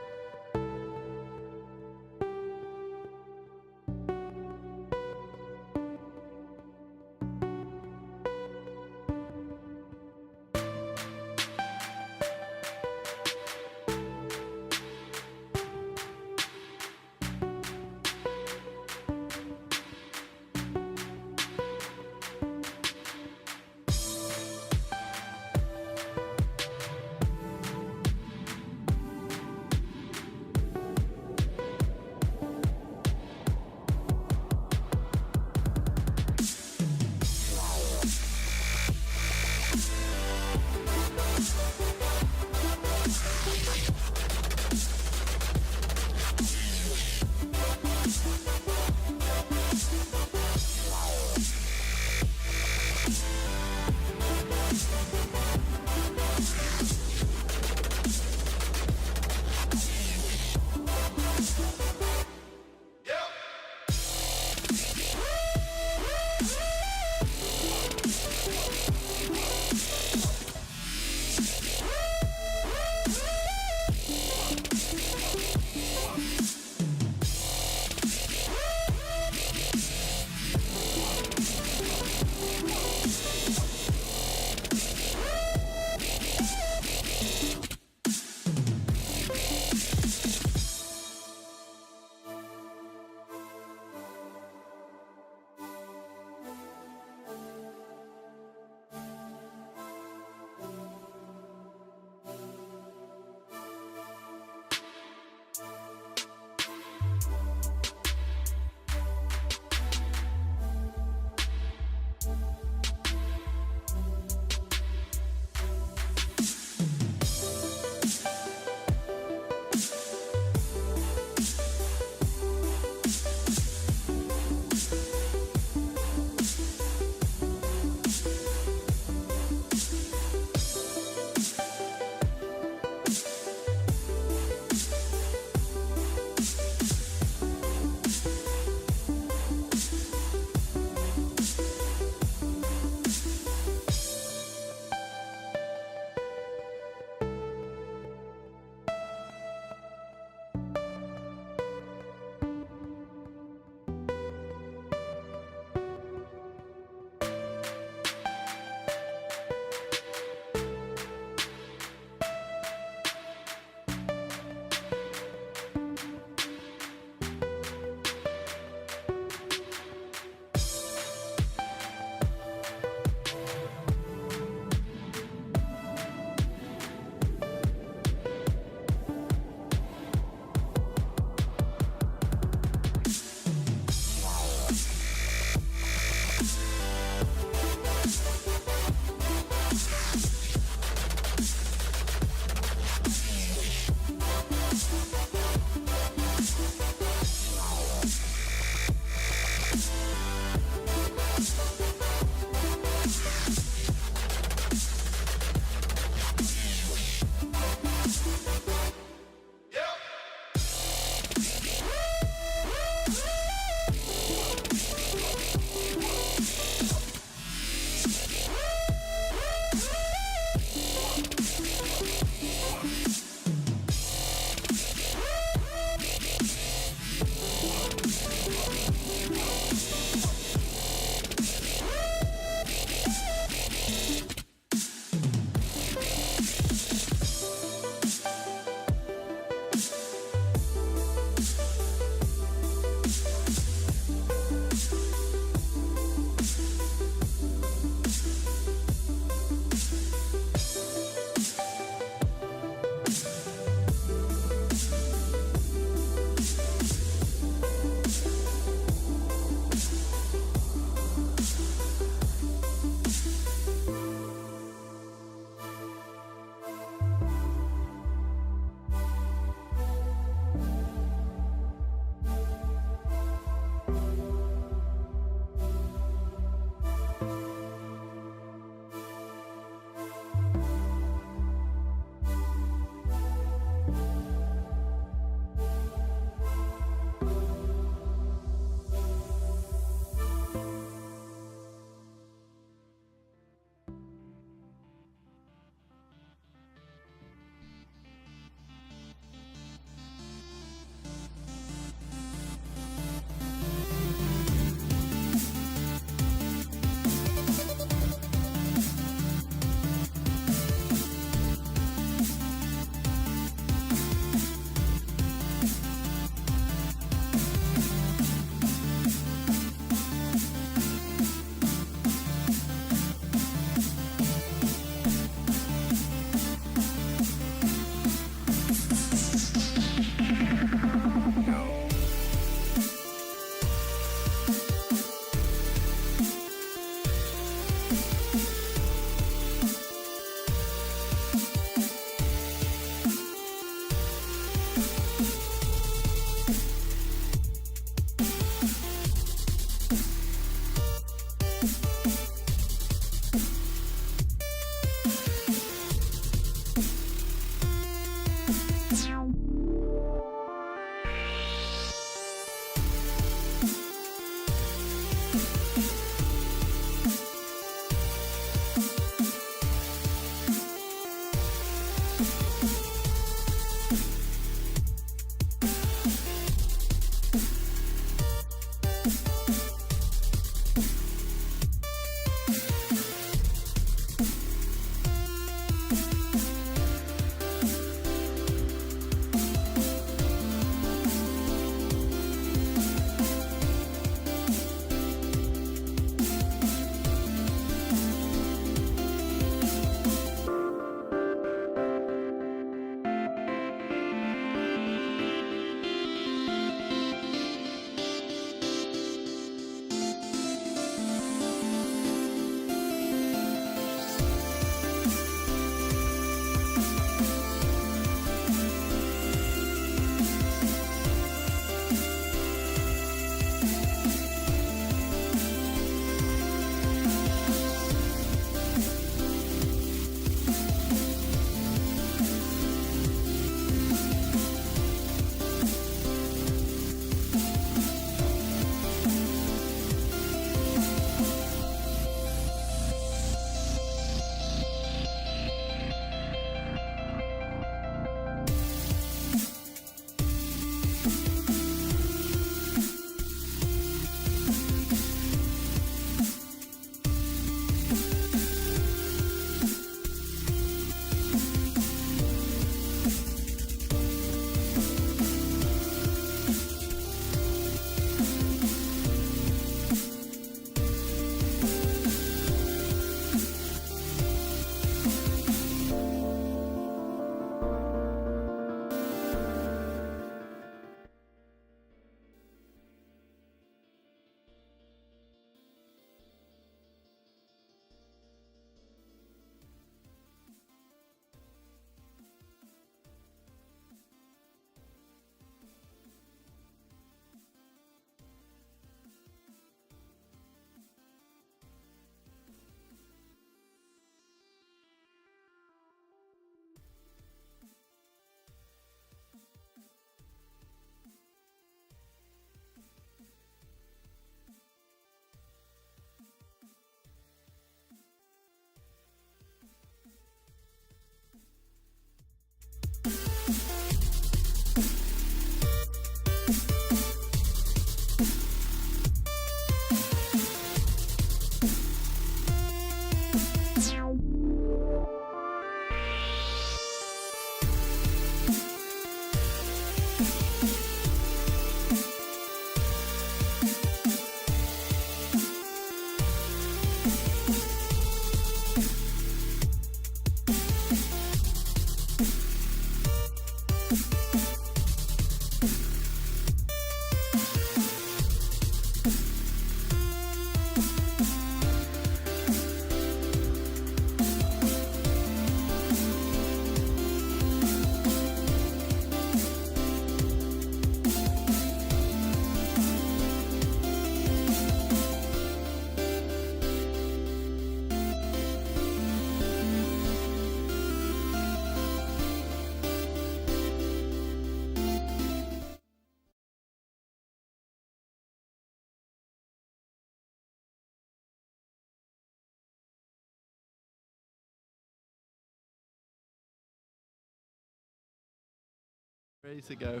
Ready to go.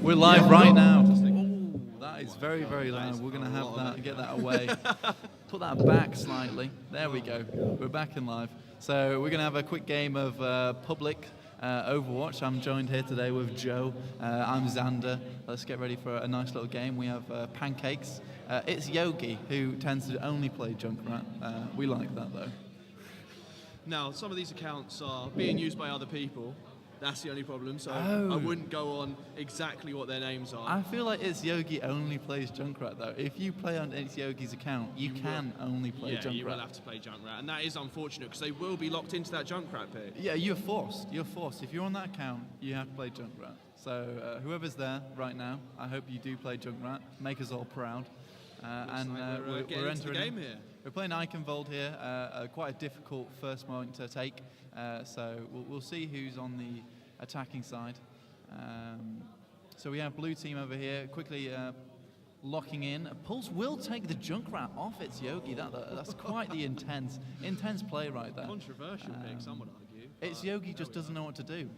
We're live right now. Oh, that is very, very loud. We're going to have that, get that away. Put that back slightly. There we go. We're back in live. So we're going to have a quick game of public Overwatch. I'm joined here today with Joe. I'm Xander. Let's get ready for a nice little game. We have Pancakes. It's Yogi, who tends to only play Junkrat. We like that, though. Now, some of these accounts are being used by other people. That's the only problem, so Oh. I wouldn't go on exactly what their names are. I feel like It's Yogi only plays Junkrat, though. If you play on It's Yogi's account, you can only play Junkrat. Yeah, you will have to play Junkrat, and that is unfortunate because they will be locked into that Junkrat pick. Yeah, you're forced. You're forced. If you're on that account, you have to play Junkrat. So whoever's there right now, I hope you do play Junkrat. Make us all proud. We're getting into the game here. We're playing Eichenwald here. Quite a difficult first moment to take. So we'll see who's on the attacking side. So we have blue team over here quickly locking in. Pulse will take the Junkrat off It's Yogi. That's quite the intense play right there. Controversial pick, some would argue. It's Yogi just doesn't know what to do.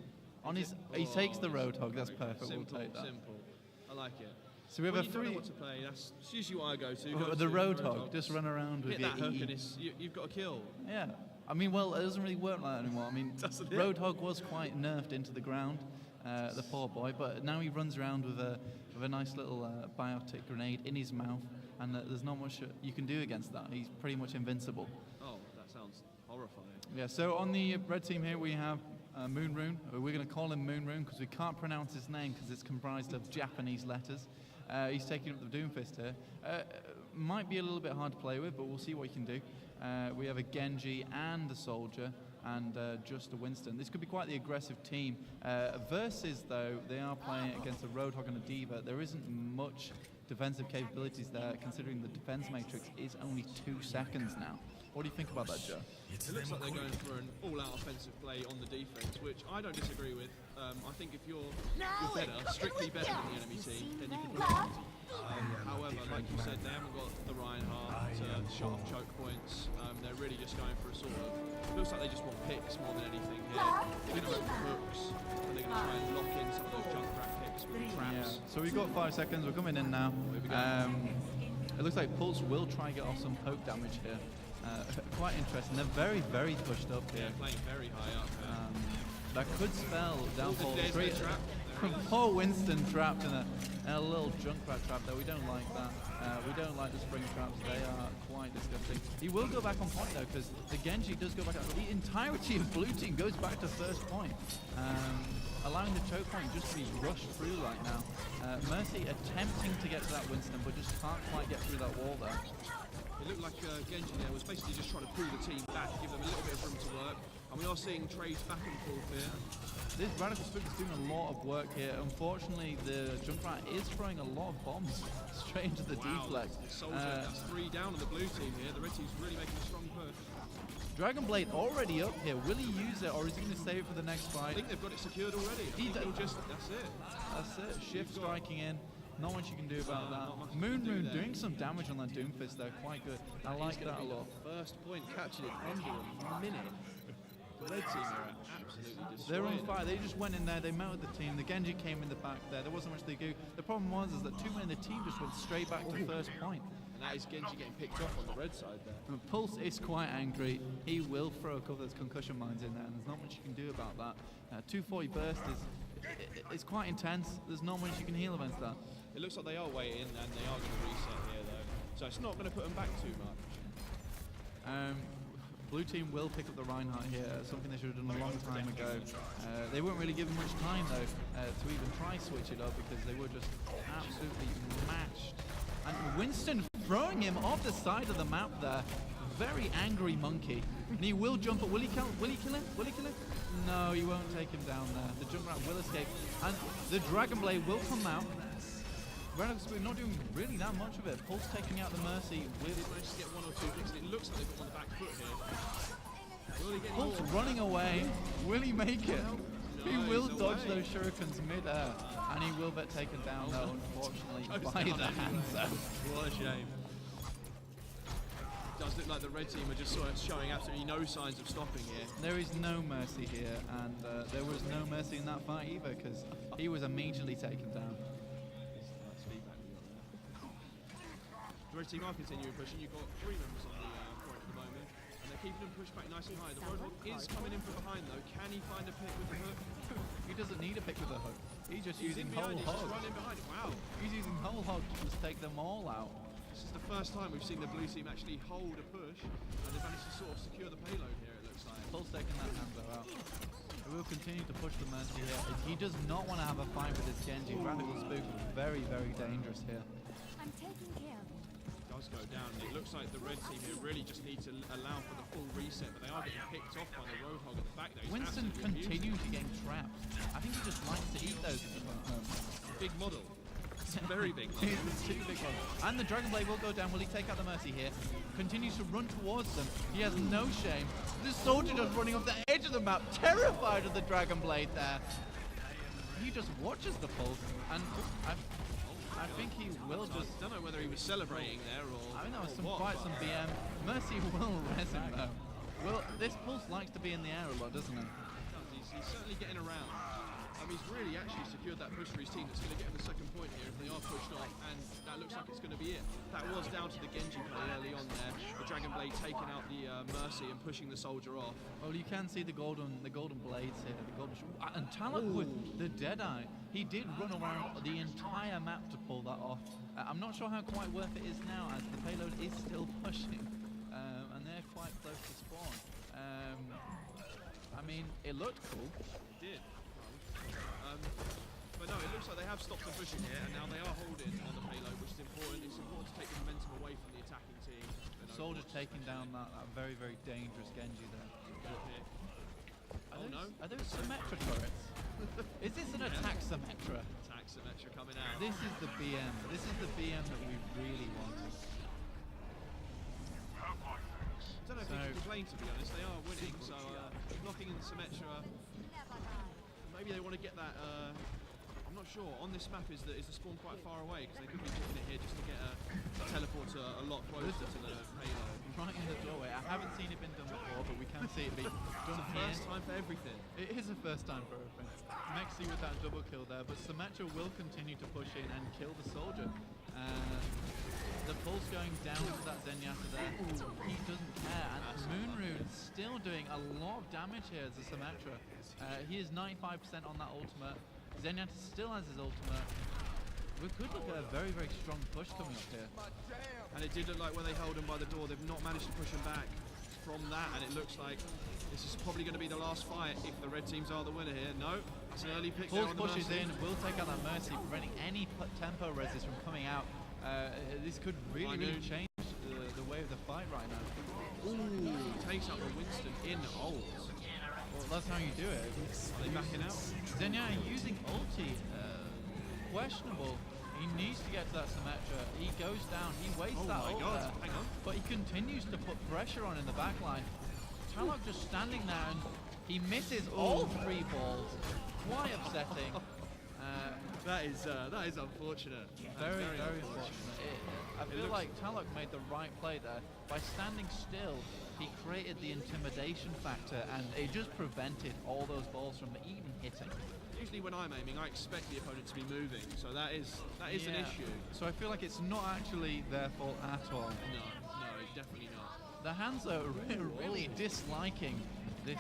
He takes the Roadhog. That's perfect. Simple, We'll take that. Simple. I like it. So we have when a you don't know three. what to play, that's usually what I go to. The Roadhog, just run around with hit your that hook E. and you've got a kill. Yeah. I mean, well, it doesn't really work like that anymore. I mean, Doesn't it? Roadhog was quite nerfed into the ground, the poor boy, but now he runs around with a nice little biotic grenade in his mouth, and there's not much you can do against that. He's pretty much invincible. Oh, that sounds horrifying. Yeah, so on the red team here we have Moonrune. We're going to call him Moonrune because we can't pronounce his name because it's comprised of Japanese letters. He's taking up the Doomfist here. Might be a little bit hard to play with, but we'll see what he can do. We have a Genji and a Soldier and just a Winston. This could be quite the aggressive team. Versus, though, they are playing against a Roadhog and a Diva. There isn't much defensive capabilities there, considering the defense matrix is only 2 seconds now. What do you think about that, Joe? It looks like they're going for an all-out offensive play on the defense, which I don't disagree with. I think if you're better, strictly better than the enemy team, then you can put it on. However, like you said, they haven't got the Reinhardt to shut off choke points. They're really just going for a sort of, looks like they just want picks more than anything here. They're going to open hooks, and they're going to try and lock in some of those Junkrat picks with traps. Yeah. So we've got 5 seconds. We're coming in now. It looks like Pulse will try and get off some poke damage here. Quite interesting. They're very, very pushed up here. Yeah, playing very high up. That could spell downfall. There's the trap. Poor Winston trapped in a little Junkrat trap there. We don't like that. We don't like the spring traps. They are quite disgusting. He will go back on point though, because the Genji does go back out. The entirety of blue team goes back to first point, allowing the choke point just to be rushed through right now. Mercy attempting to get to that Winston, but just can't quite get through that wall there. It looked like Genji there was basically just trying to pull the team back, give them a little bit of room to work. And we are seeing trades back and forth here. This Radical Spook is doing a lot of work here. Unfortunately, the Junkrat is throwing a lot of bombs straight into the deflect. Soldier, that's 3 down on the blue team here. The red team's really making a strong push. Dragon Blade already up here. Will he use it, or is he going to save it for the next fight? I think they've got it secured already. That's it. That's it. Shift striking in. Not much you can do about that. Moon doing some damage on that Doomfist though, quite good. I like that a lot. First point, catching it under a minute. The red team are absolutely destroyed. They're on fire. They just went in there. They melted the team. The Genji came in the back there. There wasn't much they could do. The problem was is that 2 men in the team just went straight back to first point. And that is Genji getting picked off on the red side there. And Pulse is quite angry. He will throw a couple of those concussion mines in there, and there's not much you can do about that. 240 burst is quite intense. There's not much you can heal against that. It looks like they are waiting, and they are going to reset here though. So it's not going to put them back too much. Blue team will pick up the Reinhardt here, something they should have done a long time ago. They weren't really given much time though to even try switch it up because they were just absolutely matched. And Winston throwing him off the side of the map there. Very angry monkey. And he will jump up. Will he kill him? Will he kill him? Will he kill him? No, he won't take him down there. The Junkrat will escape. And the Dragon Blade will come out. Radical Spook not doing really that much of it. Pulse taking out the Mercy with They managed to get 1 or 2 picks, and it looks like they've got on the back foot here. Will he get Pulse more? running away. Will he make it? He No, will he's dodge away. those shurikens mid-air. And he will get taken down though, unfortunately, by the Hanzo. What a shame. does look like the red team are just sort of showing absolutely no signs of stopping here. There is no mercy here, and there was no mercy in that fight either, because he was immediately taken down. That's feedback we got there. The red team are continuing pushing. You've got 3 members on the point at the moment, and they're keeping them pushed back nice and high. The Roadhog is coming in from behind though. Can he find a pick with the hook? He doesn't need a pick with a hook. He's just using in behind, whole he's hog. just running behind it. Wow. He's using whole hog to just take them all out. This is the first time we've seen the blue team actually hold a push, and they've managed to sort of secure the payload here, it looks like. Pulse taking that Hanzo out. He will continue to push the Mercy here. He does not want to have a fight with this Genji. Radical Spook is very, very dangerous here. I'm taking care of it. Does go down. It looks like the red team here really just need to allow for the full reset, but they are getting picked off by the Roadhog at the back there. He's Winston absolutely continues to get trapped. I think he just likes to eat those at the moment. big model. It's a very big model. It's too big one. And the Dragon Blade will go down. Will he take out the Mercy here? Continues to run towards them. He has no shame. The soldier just running off the edge of the map, terrified of the Dragon Blade there. He just watches the pulse, and I think he will just... I don't know whether he was celebrating there or... I think that was what, some BM. Mercy will res him though. Well, this pulse likes to be in the air a lot, doesn't it? He's certainly getting around. He's really actually secured that push for his team that's going to get him the second point here if they are pushed off, and that looks like it's going to be it. That was down to the Genji play early on there. The Dragon Blade taking out the Mercy and pushing the soldier off. Well, you can see the golden blades here, the golden and Talok with the Deadeye. He did run around the entire map to pull that off. I'm not sure how quite worth it is now, as the payload is still pushing, and they're quite close to spawn. I mean, it looked cool. It did. But no, it looks like they have stopped the pushing here, and now they are holding on the payload, which is important. It's important to take the momentum away from the attacking team. Soldiers taking down that very, very dangerous Genji there. Are those Symmetra turrets? Is this an attack Symmetra? Attack Symmetra coming out. This is the BM. This is the BM that we really want. I don't know if you can complain, to be honest. They are winning, so knocking in Symmetra. Maybe they want to get that. I'm not sure. On this map, is the spawn quite far away? Because they could be doing it here just to get a teleporter a lot closer to the payload. Right in the doorway. I haven't seen it been done before, but we can see it being done It's the first time for everything. It is the first time for everything. Mexi with that double kill there, but Symmetra will continue to push in and kill the soldier. The pulse going down to that Zenyatta there. He doesn't care, and Moonrune still doing a lot of damage here as a Symmetra. He is 95% on that ultimate. Zenyatta still has his ultimate. We could look at a very, very strong push coming up here. And it did look like when they held him by the door, they've not managed to push him back from that, and it looks like this is probably going to be the last fight if the red teams are the winner here. No, it's an early pick there on the pushes Mercy. in, will take out that Mercy, preventing any tempo resist from coming out. This could really change the way of the fight right now. Ooh, takes out the Winston in ult. Well, that's how you do it. Are they backing out? Zenyatta using ulti. Questionable. He needs to get to that Symmetra. He goes down. He wastes that ult there. Hang on. But he continues to put pressure on in the back line. Talok just standing there, and he misses all 3 balls. Quite upsetting. That is unfortunate. Very, very unfortunate. I feel like Talok made the right play there. By standing still, he created the intimidation factor, and it just prevented all those balls from even hitting. Usually when I'm aiming, I expect the opponent to be moving, so that is an issue. So I feel like it's not actually their fault at all. No, definitely not. The Hanzo are really disliking this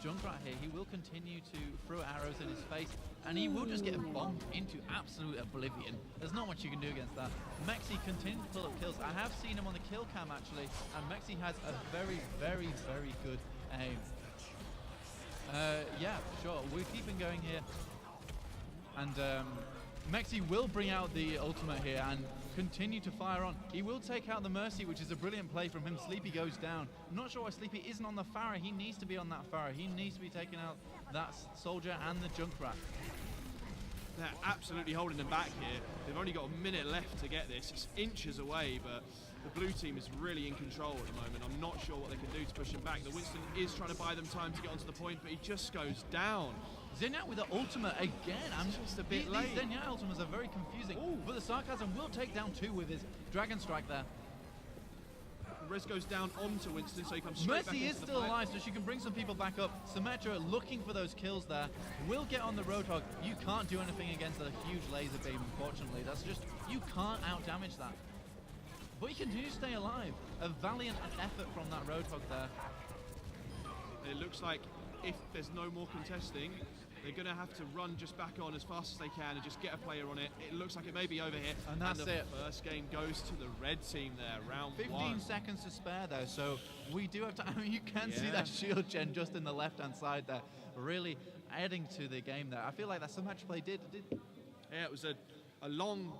Junkrat here. He will continue to throw arrows in his face, and he will just get bombed into absolute oblivion. There's not much you can do against that. Mexi continues to pull up kills. I have seen him on the kill cam actually, and Mexi has a very, very, very good aim. Yeah, sure. We're keeping going here. And Mexi will bring out the ultimate here and continue to fire on. He will take out the Mercy, which is a brilliant play from him. Sleepy goes down. I'm not sure why Sleepy isn't on the Pharah. He needs to be on that Pharah. He needs to be taking out that soldier and the Junkrat. They're absolutely holding them back here. They've only got a minute left to get this. It's inches away, but the blue team is really in control at the moment. I'm not sure what they can do to push him back. The Winston is trying to buy them time to get onto the point, but he just goes down. Zenyatta with the ultimate again. I'm just a bit late. These Zenyatta ultimates are very confusing. But the Sarcasm will take down 2 with his Dragon Strike there. Res goes down onto Winston, so he comes straight back Mercy into is the still fight. alive, so she can bring some people back up. Symmetra looking for those kills there. Will get on the Roadhog. You can't do anything against a huge laser beam, unfortunately. That's just, you can't out-damage that. But you continue to stay alive. A valiant effort from that Roadhog there. It looks like if there's no more contesting, they're going to have to run just back on as fast as they can and just get a player on it. It looks like it may be over here. And that's the it. First game goes to the red team there, round 15 one. seconds to spare though, so we do have to, I mean, you can see Yeah. that shield gen just in the left-hand side there, really adding to the game there. I feel like that's so much play did. Yeah, it was a long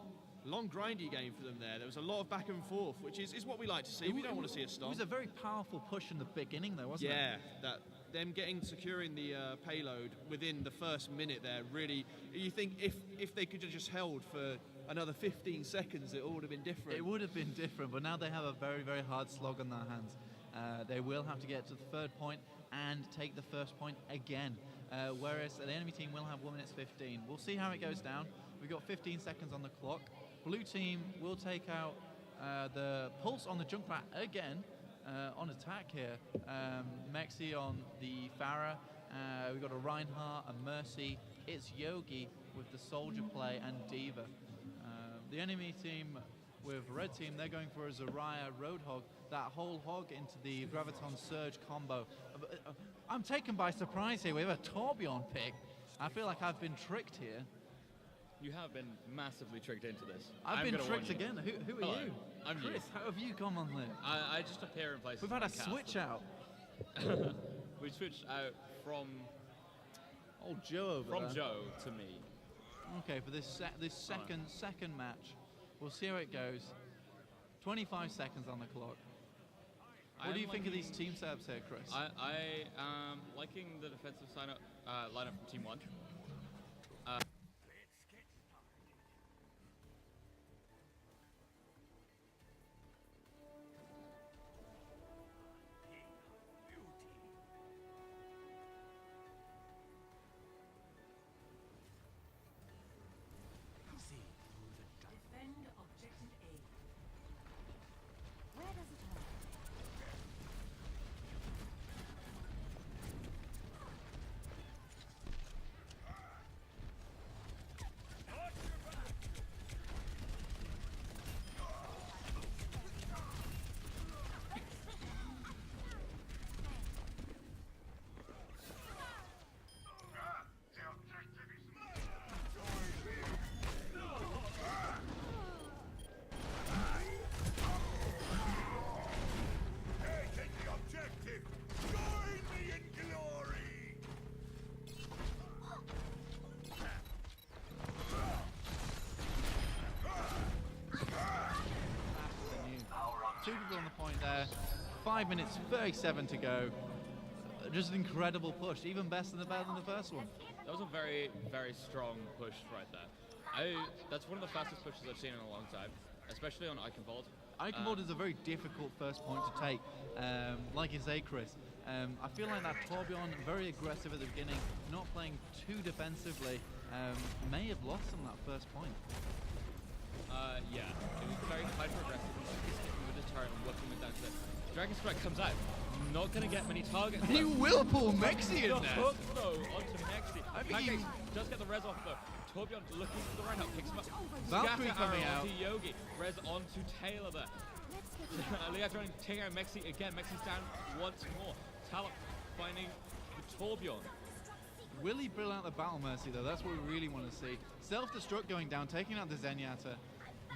grindy game for them there. There was a lot of back and forth, which is what we like to see. We don't want to see a stop. It was a very powerful push in the beginning though, wasn't it? Yeah, that them securing the payload within the first minute there, really, you think if they could have just held for another 15 seconds, it all would have been different. It would have been different, but now they have a very, very hard slog on their hands. They will have to get to the third point and take the first point again, whereas the enemy team will have 1 minute 15. We'll see how it goes down. We've got 15 seconds on the clock. Blue team will take out the Pulse on the Junkrat again. On attack here, Mexi on the Farah, we've got a Reinhardt, a Mercy, it's Yogi with the Soldier play and Diva. The enemy team with red team, they're going for a Zarya Roadhog, that whole hog into the Graviton Surge combo. I'm taken by surprise here, we have a Torbjorn pick. I feel like I've been tricked here. You have been massively tricked into this. I've been tricked again. Who are you? I'm Chris, you. how have you come on there? I just appear in places. We've had a and cast switch them. out. We switched out from Joe over from there. Joe to me. Okay, for this second match, we'll see how it goes. 25 seconds on the clock. What do you think of these team setups here, Chris? I am liking the defensive lineup from Team 1. Defend objective A. Where does it hurt? Two people on the point there. 5 minutes 37 to go. Just an incredible push, even better than the first one. That was a very, very strong push right there. That's one of the fastest pushes I've seen in a long time, especially on Eichenwald. Eichenwald is a very difficult first point to take. Like you say, Chris, I feel like that Torbjorn, very aggressive at the beginning, not playing too defensively, may have lost on that first point. Yeah, it was very hyper-aggressive. With the turret and working with that. Dragon Strike comes out, not going to get many targets. He will pull Mexi in the there. hook though onto Mexi. I think Pancakes does get the res off though. Torbjorn looking for the Reinhardt, picks him up. Valkyrie Scatter coming arrow out. onto Yogi, res onto Taylor there. Leah trying to take out Mexi again. Mexi's down once more. Talok finding the Torbjorn. Will he bring out the Battle Mercy though? That's what we really want to see. Self-destruct going down, taking out the Zenyatta.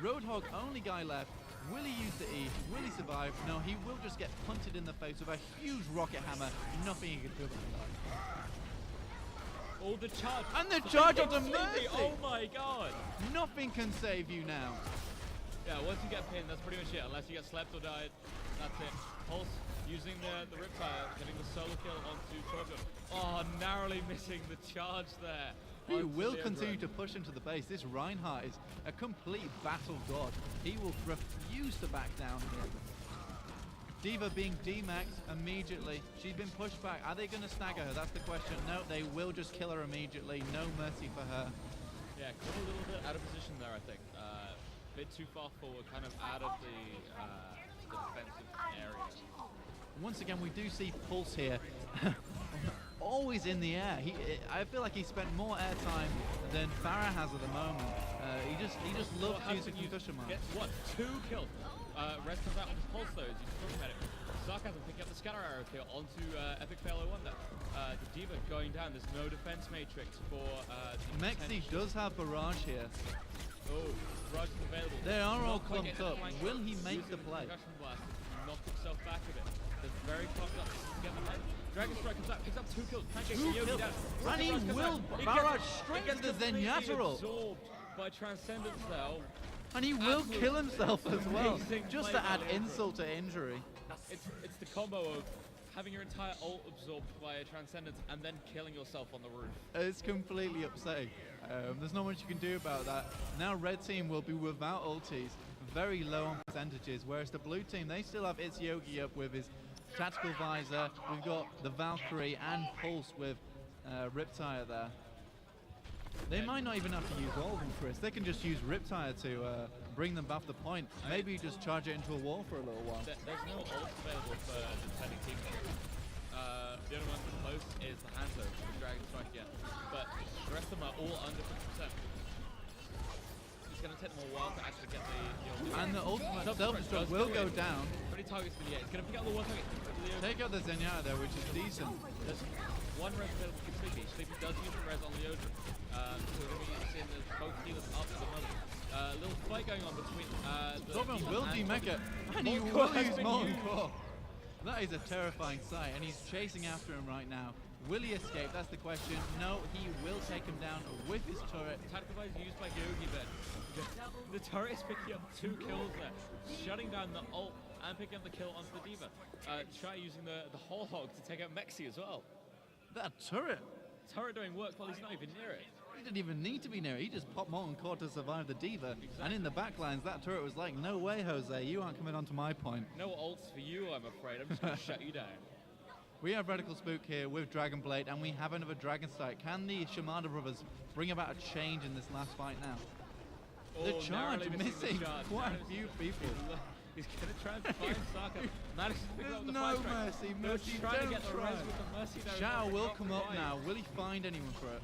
Roadhog, only guy left. Will he use the E? Will he survive? No, he will just get punted in the face with a huge rocket hammer. Nothing he can do about that. Oh, the charge. And the charge onto Completely. Mercy! Oh my god. Nothing can save you now. Yeah, once you get pinned, that's pretty much it. Unless you get slept or died, that's it. Pulse using the Riptide, getting the solo kill onto Torbjorn. Oh, narrowly missing the charge there. He onto will Leobra. continue to push into the base. This Reinhardt is a complete battle god. He will refuse to back down here. Diva being D-maxed immediately. She's been pushed back. Are they going to stagger her? That's the question. No, they will just kill her immediately. No mercy for her. Yeah, got a little bit out of position there, I think. Bit too far forward, kind of out of the the defensive area. Once again, we do see Pulse here. Always in the air. I feel like he spent more airtime than Farah has at the moment. He just loves using concussion marks. Gets what? 2 kills. Res comes out on his pulse though, as you talking about it. Sarcasm picking up the scatter arrow kill onto Epic Fail 01 there. The Diva going down. There's no defense matrix for Mexi does have Barrage here. Oh, Barrage is available. They are all Not quite clumped getting up. the flank. Will he make Using the play? Concussion blast to knock himself back a bit. They're very clumped up. Get the head. Dragon Strike comes out, picks up 2 kills. Can't get 2 Yogi kills. down. And he will barrage straight to the Zenyatta. Absorbed by Transcendence there. And he will kill himself as well, Amazing just play to add by Leandro. insult to injury. It's the combo of having your entire ult absorbed by a Transcendence and then killing yourself on the roof. It's completely upsetting. There's not much you can do about that. Now red team will be without ultis, very low on percentages, whereas the blue team, they still have It's Yogi up with his tactical visor. We've got the Valkyrie and Pulse with Riptire there. They might not even have to use all of them, Chris. They can just use Riptire to bring them back the point. Maybe just charge it into a wall for a little while. There's no ult available for the defending team. The only one close is the Hanzo, the Dragon Strike again. But the rest of them are all under 50%. It's going to take them a while to actually get the ult. And the ultimate self-destruct will go down. How many targets can he get? It's going to pick up the one target. Take out the Zenyatta there, which is decent. There's one res available for Sleepy. Sleepy does use the res on Leodra. So we're going to be seeing both healers after the moment. Little fight going on between the Torbjorn Diva will and demecha, and he Molten will Core has use been Molten used. Core. That is a terrifying sight, and he's chasing after him right now. Will he escape? That's the question. No, he will take him down with his turret. Tactical advice used by Yogi then. The turret is picking up 2 kills there, shutting down the ult and picking up the kill onto the Diva. Try using the whole hog to take out Mexi as well. That turret. Turret doing work while he's not even near it. He didn't even need to be near it. He just popped Molten Core to survive the Diva. And in the backlines, that turret was like, no way, Jose, you aren't coming onto my point. No ults for you, I'm afraid. I'm just going to shut you down. We have Radical Spook here with Dragon Blade, and we have another Dragon Strike. Can the Shimada brothers bring about a change in this last fight now? The Oh, charge narrowly missing the charge. quite a few people. He's going to try and find Saka. Manages to pick up the No fight track. mercy, They're Mercy, trying to don't get the try. res with the Mercy there. Shao It's will not come up right. now. Will he find anyone for it?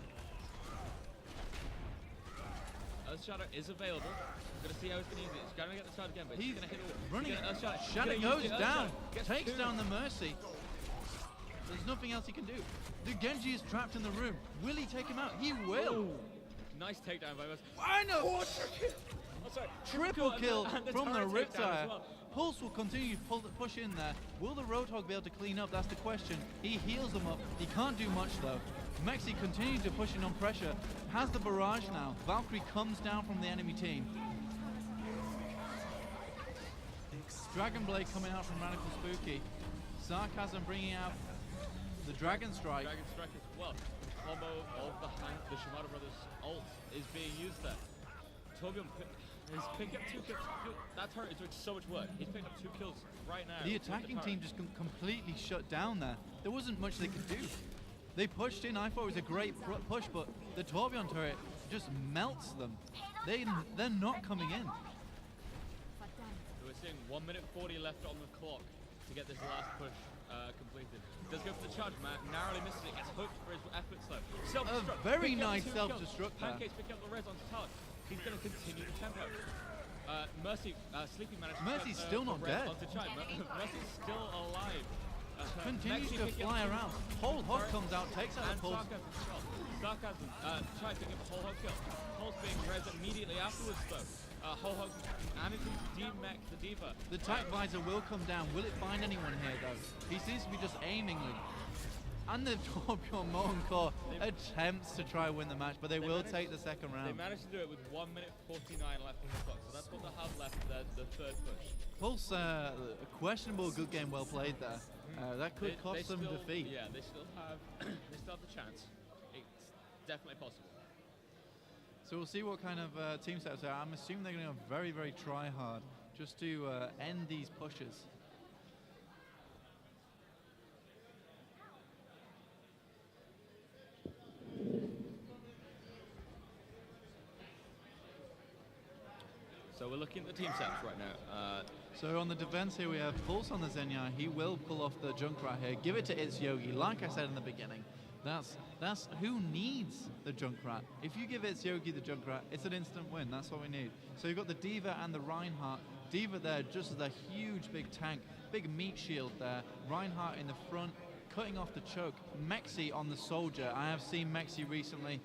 Earthshadow is available. We're going to see how he's going to use it. He's going to get the shot again, but He's he's going to hit all. running. Earthshadow. Shadow goes down. Gets Takes 2. down the Mercy. There's nothing else he can do. The Genji is trapped in the room. Will he take him out? He will. Ooh. Nice takedown by Mercy. I know. Oh, sorry. Triple kill and from the turret takedown Riptire. as well. Pulse will continue to push in there. Will the Roadhog be able to clean up? That's the question. He heals them up. He can't do much though. Mexi continues to push in on pressure. Has the barrage now. Valkyrie comes down from the enemy team. Dragon Blade coming out from Radical Spooky. Sarcasm bringing out the Dragon Strike. Dragon Strike as well. The combo of the Shimada brothers ult is being used there. Torbjorn has picked up 2 kills. That turret is doing so much work. He's picked up 2 kills right now. The with attacking turret. team just completely shut down there. There wasn't much they could do. They pushed in. I thought it was a great push, but the Torbjorn turret just melts them. They're not coming in. So we're seeing 1 minute 40 left on the clock to get this last push completed. Does go for the charge, man. Narrowly misses it. Gets hooked for his efforts though. Self-destruct. very Picking up nice 2 self-destruct kills. there. Pancakes picking up the res on touch. He's going to continue the tempo. Mercy, Sleepy managed to Mercy's get, still the not res dead. onto Chai. Mercy's still alive. Continues Mexi to picking up fly 2 around. kills. Whole hog Turret comes out, takes out and the Pulse. Sarcasm as well. Sarcasm, Chai picking up a whole hog kill. Pulse being res immediately afterwards though. Whole hog managing to de-mech the Diva. The Tac Visor will come down. Will it find anyone here though? He seems to be just aimingly. And the Torbjorn Molten Core attempts to try and win the match, but they will take the second They round. managed to do it with 1 minute 49 left on the clock, so that's what they have left for the third push. Pulse, a questionable good game well played there. That could cost them still, defeat. Yeah, they still have the chance. It's definitely possible. So we'll see what kind of team setups are. I'm assuming they're going to go very, very try hard just to end these pushes. So So we're looking at the team sets right now. So on the defense here we have Pulse on the Xenia. He will pull off the Junkrat here. Give it to It's Yogi. Like I said in the beginning, that's who needs the Junkrat. If you give It's Yogi the Junkrat, it's an instant win. That's what we need. So you've got the D.Va and the Reinhardt. D.Va there just as a huge big tank, big meat shield there. Reinhardt in the front, cutting off the choke. Mexi on the Soldier. I have seen Mexi recently.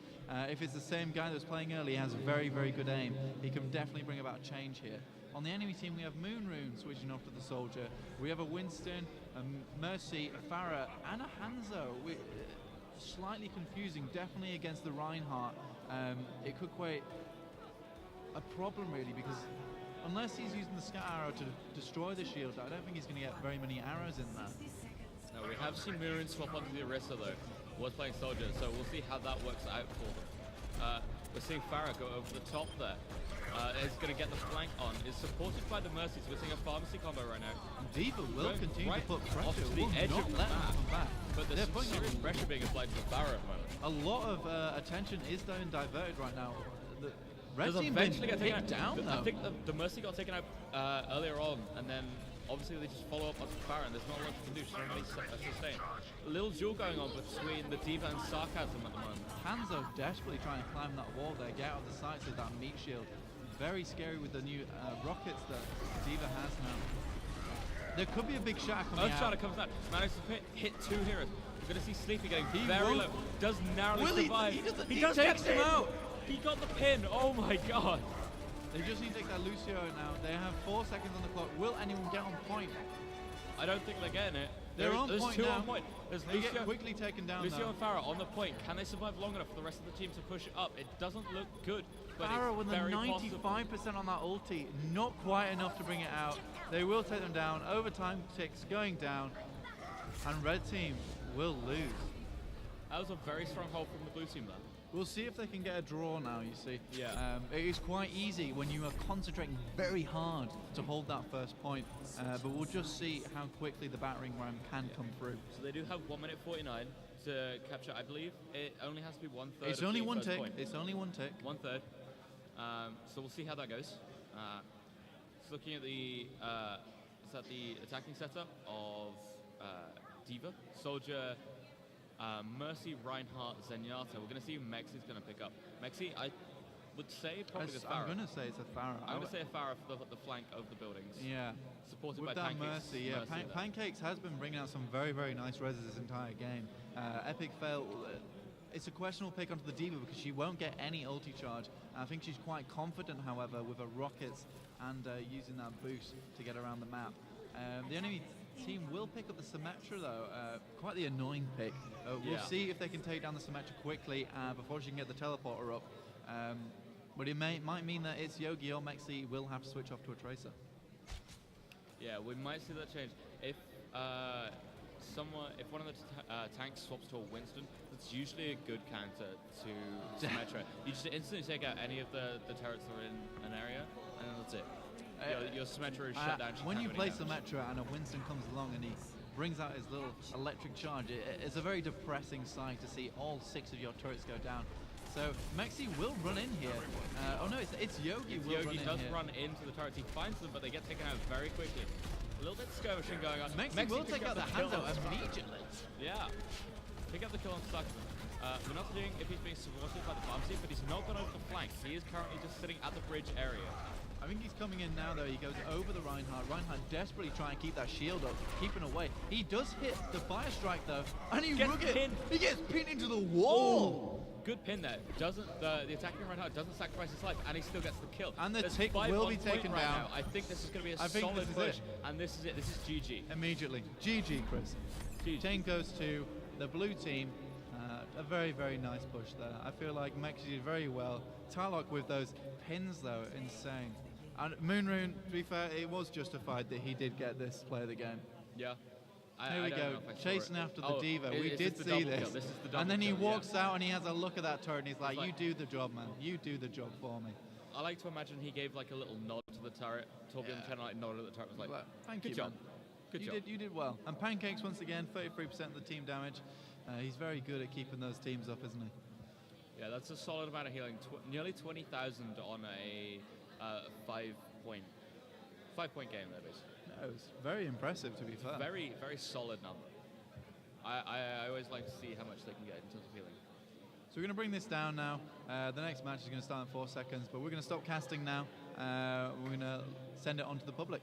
If it's the same guy that was playing early, he has very, very good aim. He can definitely bring about a change here. On the enemy team, we have Moonrune switching off to the Soldier. We have a Winston, a Mercy, a Farah, and a Hanzo. Slightly confusing, definitely against the Reinhardt. It could create a problem, really, because unless he's using the Scat Arrow to destroy the shield, I don't think he's going to get very many arrows in there. Now, we have seen Moonrune swap onto the Orisa, though. Was playing Soldier, so we'll see how that works out for them. We're seeing Farah go over the top there. Is going to get the flank on. Is supported by the Mercy, so we're seeing a pharmacy combo right now. D.Va will continue to put pressure. Off to the edge of the map. Back. But there's some serious pressure being applied to Farah at the moment. A lot of attention is being diverted right now. The Red Does team eventually been get taken hit down, though. I think the Mercy got taken out earlier on, and then obviously they just follow up on Farah, and there's not much you can do. She's not really sustained. A little duel going on between the D.Va and Sarcasm at the moment. Hanzo desperately trying to climb that wall there, get out of the sights of that meat shield. Very scary with the new rockets that D.Va has now. There could be a big shot coming out. Shatter comes out, managed to hit 2 heroes. We're going to see Sleepy getting very low. Does narrowly survive. He takes him out. He got the pin. Oh my god. They just need to take that Lucio now. They have 4 seconds on the clock. Will anyone get on point? I don't think they're getting it. They're on there's point 2 now. on point. There's They Lucio, get quickly taken down. Lucio though. and Farah on the point. Can they survive long enough for the rest of the team to push it up? It doesn't look good. But Farah it's with a very 95% on that ulti, not quite enough to bring it out. They will take them down. Overtime ticks going down, and red team will lose. That was a very strong hold from the blue team there. We'll see if they can get a draw now, you see. Yeah. It is quite easy when you are concentrating very hard to hold that first point, but we'll just see how quickly the battering ram can come through. So they do have 1 minute 49 to capture. I believe it only has to be 1/3. It's only one tick. It's only one tick. 1/3. So we'll see how that goes. Just looking at the is that the attacking setup of D.Va, Soldier, Mercy, Reinhardt, Zenyatta. We're going to see who Mexi's going to pick up. Mexi, I would say probably the Farah. I'm going to say it's a Farah. I'm going to say a Farah for the flank of the buildings. Yeah. Supported With by that Pancakes. Mercy, yeah. Pancakes has been bringing out some very, very nice reses this entire game. Epic fail. It's a questionable pick onto the D.Va because she won't get any ulti charge. I think she's quite confident, however, with her rockets and using that boost to get around the map. The enemy team will pick up the Symmetra, though. Quite the annoying pick. We'll see if they can take down the Symmetra quickly before she can get the teleporter up. But it might mean that it's Yogi or Mexi will have to switch off to a Tracer. Yeah, we might see that change. If one of the tanks swaps to a Winston, that's usually a good counter to Symmetra. You just instantly take out any of the turrets that are in an area, and then that's it. Your Symmetra is shut down. When you play Symmetra and a Winston comes along and he brings out his little electric charge, it's a very depressing sight to see all 6 of your turrets go down. So Mexi will run in here. Oh no, it's Yogi. Yogi does run into the turrets. He finds them, but they get taken out very quickly. A little bit of skirmishing going on. Mexi will take out the Hanzo immediately. Yeah. Pick up the kill on Stockman. We're not seeing if he's being supported by the pharmacy, but he's not gone over the flank. He is currently just sitting at the bridge area. I think he's coming in now, though. He goes over the Reinhardt. Reinhardt desperately trying to keep that shield up, keeping away. He does hit the fire strike, though, and he gets pinned. He gets pinned into the wall. Ooh, good pin there. The attacking Reinhardt doesn't sacrifice his life, and he still gets the kill. And the tick will be taken right down. Now. I think this is going to be a solid push, and this is it. This is GG. Immediately. GG, Chris. GG. Chain goes to the blue team. A very, very nice push there. I feel like Mexi did very well. Tarlock with those pins, though, insane. And Moonrune, to be fair, it was justified that he did get this play of the game. Yeah. Here we go, chasing after the D.Va. We did see this. This is the and then he kill, walks out and he has a look at that turret and he's like, you do the job, man. You do the job for me. I like to imagine he gave like a little nod to the turret. Torbjorn 10 like nodded at the turret. Was like, thank good you, job. man. Good job. You did well. And Pancakes, once again, 33% of the team damage. He's very good at keeping those teams up, isn't he? Yeah, that's a solid amount of healing. Nearly 20,000 on a 5 5-point game there, basically. No, it was very impressive, to be fair. Very, very solid number. I always like to see how much they can get in terms of healing. So we're going to bring this down now. The next match is going to start in 4 seconds, but we're going to stop casting now. We're going to send it on to the public.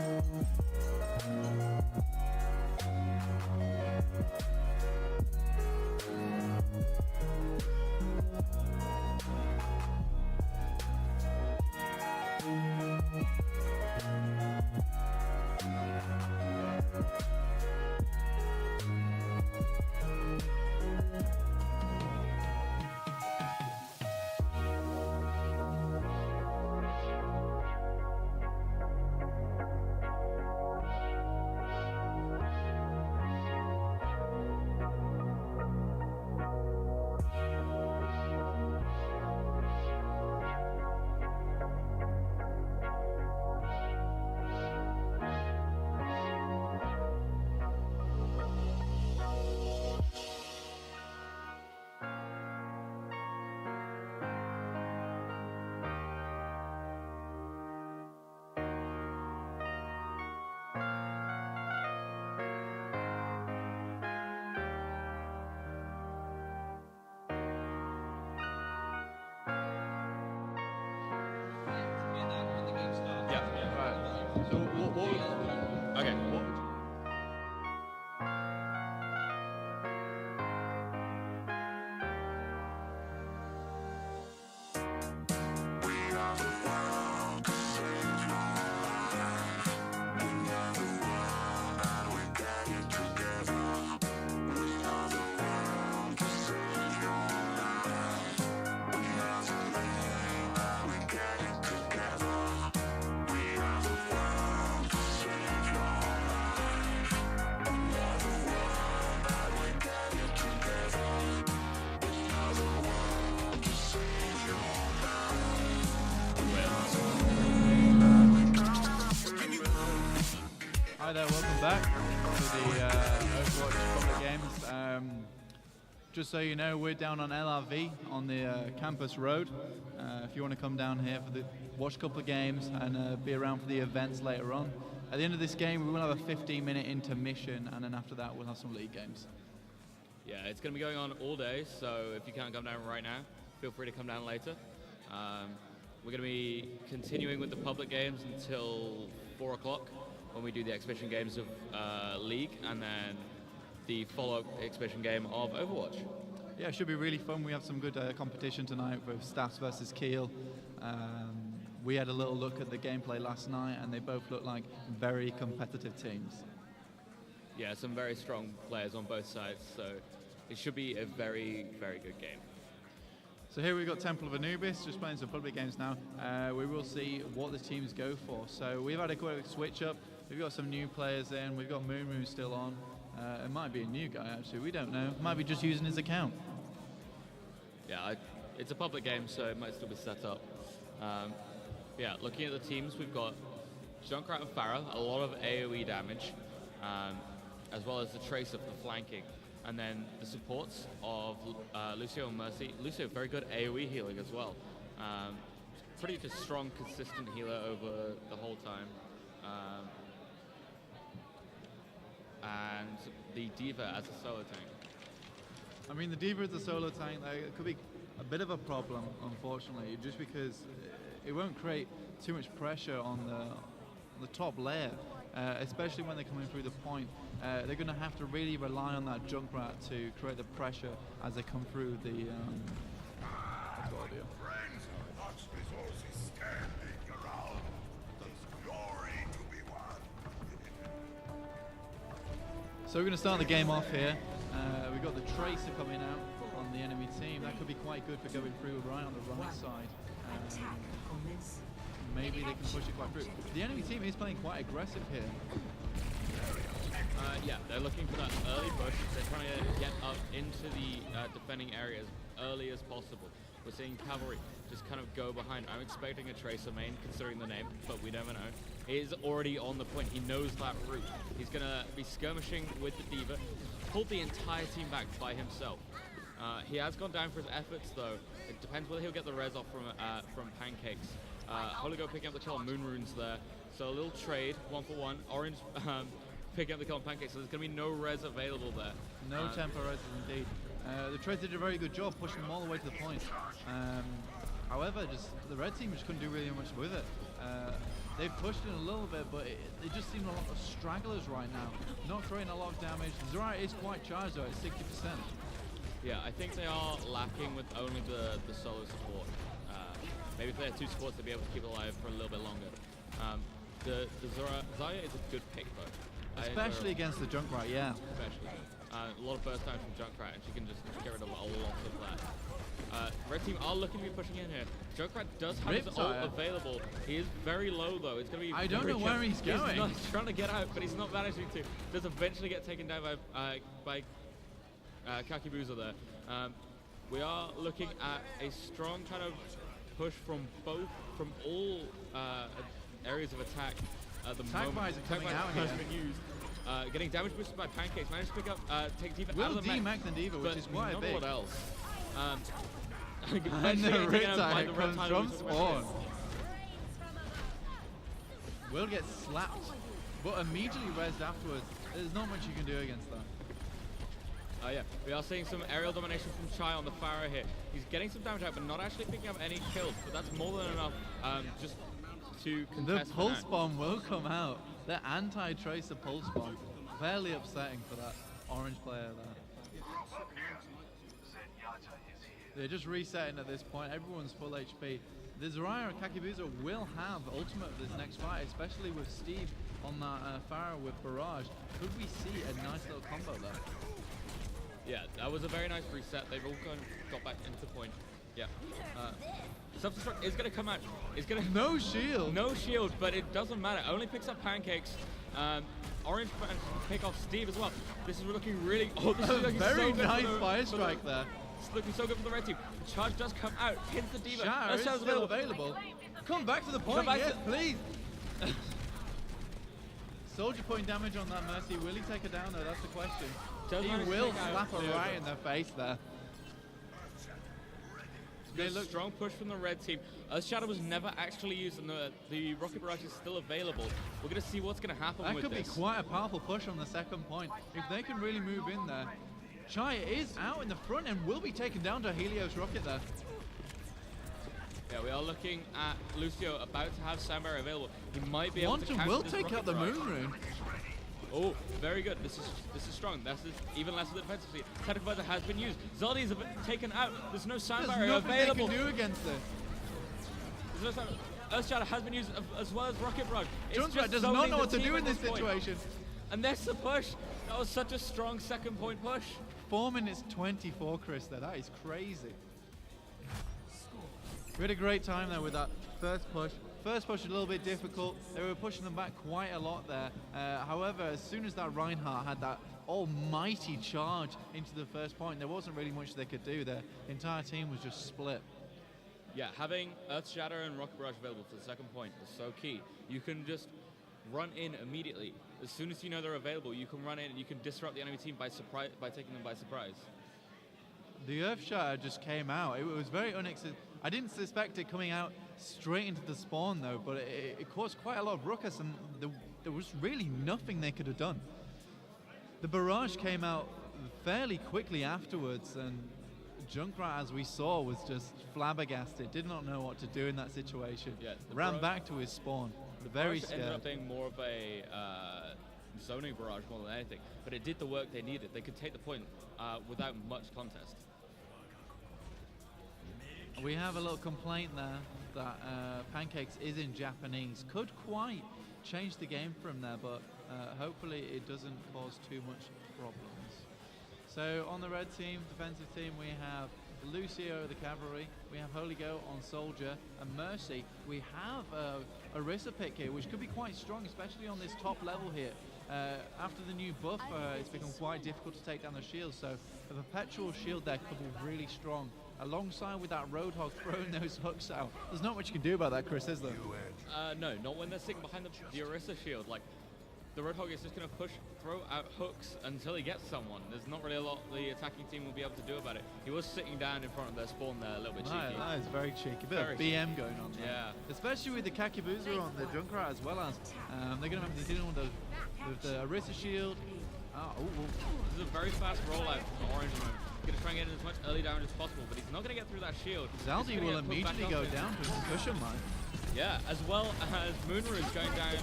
So okay. Hi there, welcome back to the Overwatch public games. Just so you know, we're down on LRV on the campus road. If you want to come down here watch a couple of games and be around for the events later on. At the end of this game, we will have a 15-minute intermission, and then after that, we'll have some league games. Yeah, it's going to be going on all day, so if you can't come down right now, feel free to come down later. We're going to be continuing with the public games until 4 o'clock when we do the exhibition games of League, and then the follow-up exhibition game of Overwatch. Yeah, it should be really fun. We have some good competition tonight with Staffs versus Kiel. We had a little look at the gameplay last night, and they both look like very competitive teams. Yeah, some very strong players on both sides, so it should be a very, very good game. So here we've got Temple of Anubis, just playing some public games now. We will see what the teams go for. So we've had a quick switch up. We've got some new players in. We've got Moon still on. It might be a new guy, actually. We don't know. Might be just using his account. Yeah, it's a public game, so it might still be set up. Yeah, looking at the teams, we've got Junkrat and Farah, a lot of AoE damage, as well as the Tracer for the flanking. And then the supports of Lucio and Mercy. Lucio, very good AoE healing as well. Pretty just strong, consistent healer over the whole time. And the D.Va as a solo tank. I mean, the D.Va as a solo tank, it could be a bit of a problem, unfortunately, just because it won't create too much pressure on the top layer, especially when they're coming through the point. They're going to have to really rely on that Junkrat to create the pressure as they come through the audio. So we're going to start the game off here. We've got the Tracer coming out on the enemy team. That could be quite good for going through right on the right side. Maybe they can push it quite through. The enemy team is playing quite aggressive here. Yeah, they're looking for that early push. They're trying to get up into the defending area as early as possible. We're seeing Cavalry just kind of go behind. I'm expecting a Tracer main, considering the name, but we never know. He is already on the point. He knows that route. He's going to be skirmishing with the D.Va. Pulled the entire team back by himself. He has gone down for his efforts, though. It depends whether he'll get the res off from Pancakes. Holigo picking up the kill on Moon Runes there. So a little trade, 1-for-1. Orange picking up the kill on Pancakes, so there's going to be no res available there. No tempo res indeed. The Tracer did a very good job pushing them all the way to the point. However, just the red team just couldn't do really much with it. They've pushed it a little bit, but they just seem a lot of stragglers right now. Not throwing a lot of damage. Zarya is quite charged though, at 60%. Yeah, I think they are lacking with only the solo support. Maybe if they had 2 supports, they'd be able to keep it alive for a little bit longer. The Zarya is a good pick though. Especially against the Junkrat, yeah. Especially. A lot of burst time from Junkrat, and she can just get rid of a lot of that. Red team are looking to be pushing in here. Junkrat does have his ult available. He is very low though. It's going to be. I don't know where he's going. He's trying to get out, but he's not managing to. Does eventually get taken down by Kakibuza there. We are looking at a strong kind of push from all areas of attack at the moment. Attack are coming out here. Has been used. Getting damage boosted by Pancakes. Managed to pick up, take D.Va out Will of the mech. the D.Va, which is quite big. What else? And the Riptide comes from spawn. Will get slapped, but immediately rezzed afterwards. There's not much you can do against that. Yeah, we are seeing some aerial domination from Chai on the Pharaoh here. He's getting some damage out, but not actually picking up any kills. But that's more than enough just to contest. The pulse bomb will come out. The anti-tracer pulse bomb. Fairly upsetting for that orange player there. They're just resetting at this point. Everyone's full HP. The Zarya and Kakibuza will have ultimate for this next fight, especially with Steve on that Pharaoh with Barrage. Could we see a nice little combo there? Yeah, that was a very nice reset. They've all got back into point. Yeah. Self-destruct is going to come out. It's going to no shield. No shield, but it doesn't matter. Only picks up Pancakes. Orange and pick off Steve as well. This is looking really. Oh, this is looking very so good nice fire strike there. It's looking so good for the red team. The charge does come out. Hits the D.Va. Shatter is still available. Come back to the point. Yes, please. Soldier point damage on that Mercy. Will he take her down though? That's the question. He will slap her right in the face there. There's a strong push from the red team. Shadow was never actually used, and the Rocket Barrage is still available. We're going to see what's going to happen with this. That could be quite a powerful push on the second point. If they can really move in there. Chai is out in the front and will be taken down to Helios Rocket there. Yeah, we are looking at Lucio about to have Sambar available. He might be able to Quantum will take out the Moon Rune. Oh, very good. This is strong. This is even less of the defensive speed. Technical Visor has been used. Zaldi's taken out. There's no sound barrier available. They can do against this. There's no sound. Earthshadow has been used as well as Rocket Barrage. Junkrat does not know what to do in this situation. And there's the push. That was such a strong second point push. 4 minutes 24, Chris, there. That is crazy. We had a great time there with that first push. First push a little bit difficult. They were pushing them back quite a lot there. However, as soon as that Reinhardt had that almighty charge into the first point, there wasn't really much they could do there. The entire team was just split. Yeah, having Earthshatter and Rocket Barrage available for the second point is so key. You can just run in immediately. As soon as you know they're available, you can run in and you can disrupt the enemy team by taking them by surprise. The Earthshatter just came out. It was very unexpected. I didn't suspect it coming out straight into the spawn though, but it caused quite a lot of ruckus, and there was really nothing they could have done. The barrage came out fairly quickly afterwards, and Junkrat, as we saw, was just flabbergasted, did not know what to do in that situation. Yeah, ran back to his spawn. Very scared. Ended up being more of a zoning barrage more than anything, but it did the work they needed. They could take the point without much contest. We have a little complaint there that Pancakes is in Japanese. Could quite change the game from there, but hopefully it doesn't cause too much problems. So on the red team, defensive team, we have Lucio, the cavalry. We have Holy Go on Soldier and Mercy. We have a Orisa pick here, which could be quite strong, especially on this top level here. After the new buff, it's become quite difficult to take down the shield, so the perpetual shield there could be really strong. Alongside with that Roadhog throwing those hooks out. There's not much you can do about that, Chris, is there? No, not when they're sitting behind the Orisa shield. Like, the Roadhog is just going to throw out hooks until he gets someone. There's not really a lot the attacking team will be able to do about it. He was sitting down in front of their spawn there, a little bit cheeky. That is very cheeky. Bit of BM going on there. Yeah. Especially with the Kakibuza on the Junkrat as well as. They're going to have to deal with the Orisa shield. This is a very fast rollout from the Orange move. Going to try and get in as much early damage as possible, but he's not going to get through that shield. Zaldi will immediately go down to a concussion mine. Yeah, as well as Moonrune's going down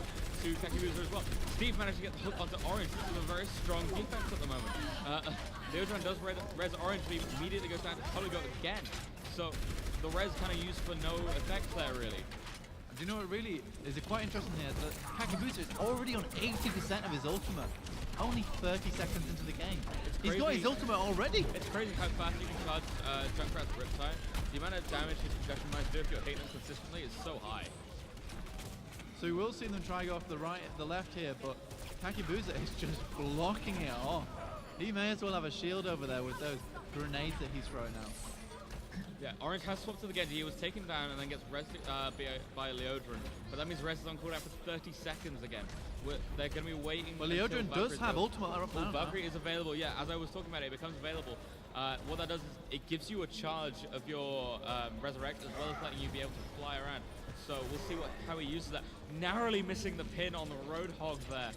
to Kakibuza as well. Steve managed to get the hook onto Orange. This is a very strong defense at the moment. Leodron does res Orange, but he immediately goes down to Polygo again. So the res kind of used for no effect there, really. Do you know what really is quite interesting here? That Kakibuza is already on 80% of his ultimate. Only 30 seconds into the game. He's got his ultimate already. It's crazy how fast you can charge Junkrat's Riptide. The amount of damage his concussion mines do if you're hitting them consistently is so high. So we will see them try go off the right, the left here, but Kakibuza is just blocking it off. He may as well have a shield over there with those grenades that he's throwing out. Yeah, Orange has swapped to the Genji. He was taken down and then gets rezzed by Leodron. But that means Rez is on cooldown for 30 seconds again. They're going to be waiting. Well, Leodron does have ultimate up now. Valkyrie is available, yeah. As I was talking about, it becomes available. What that does is it gives you a charge of your Resurrect as well as letting you be able to fly around. So we'll see how he uses that. Narrowly missing the pin on the Roadhog there.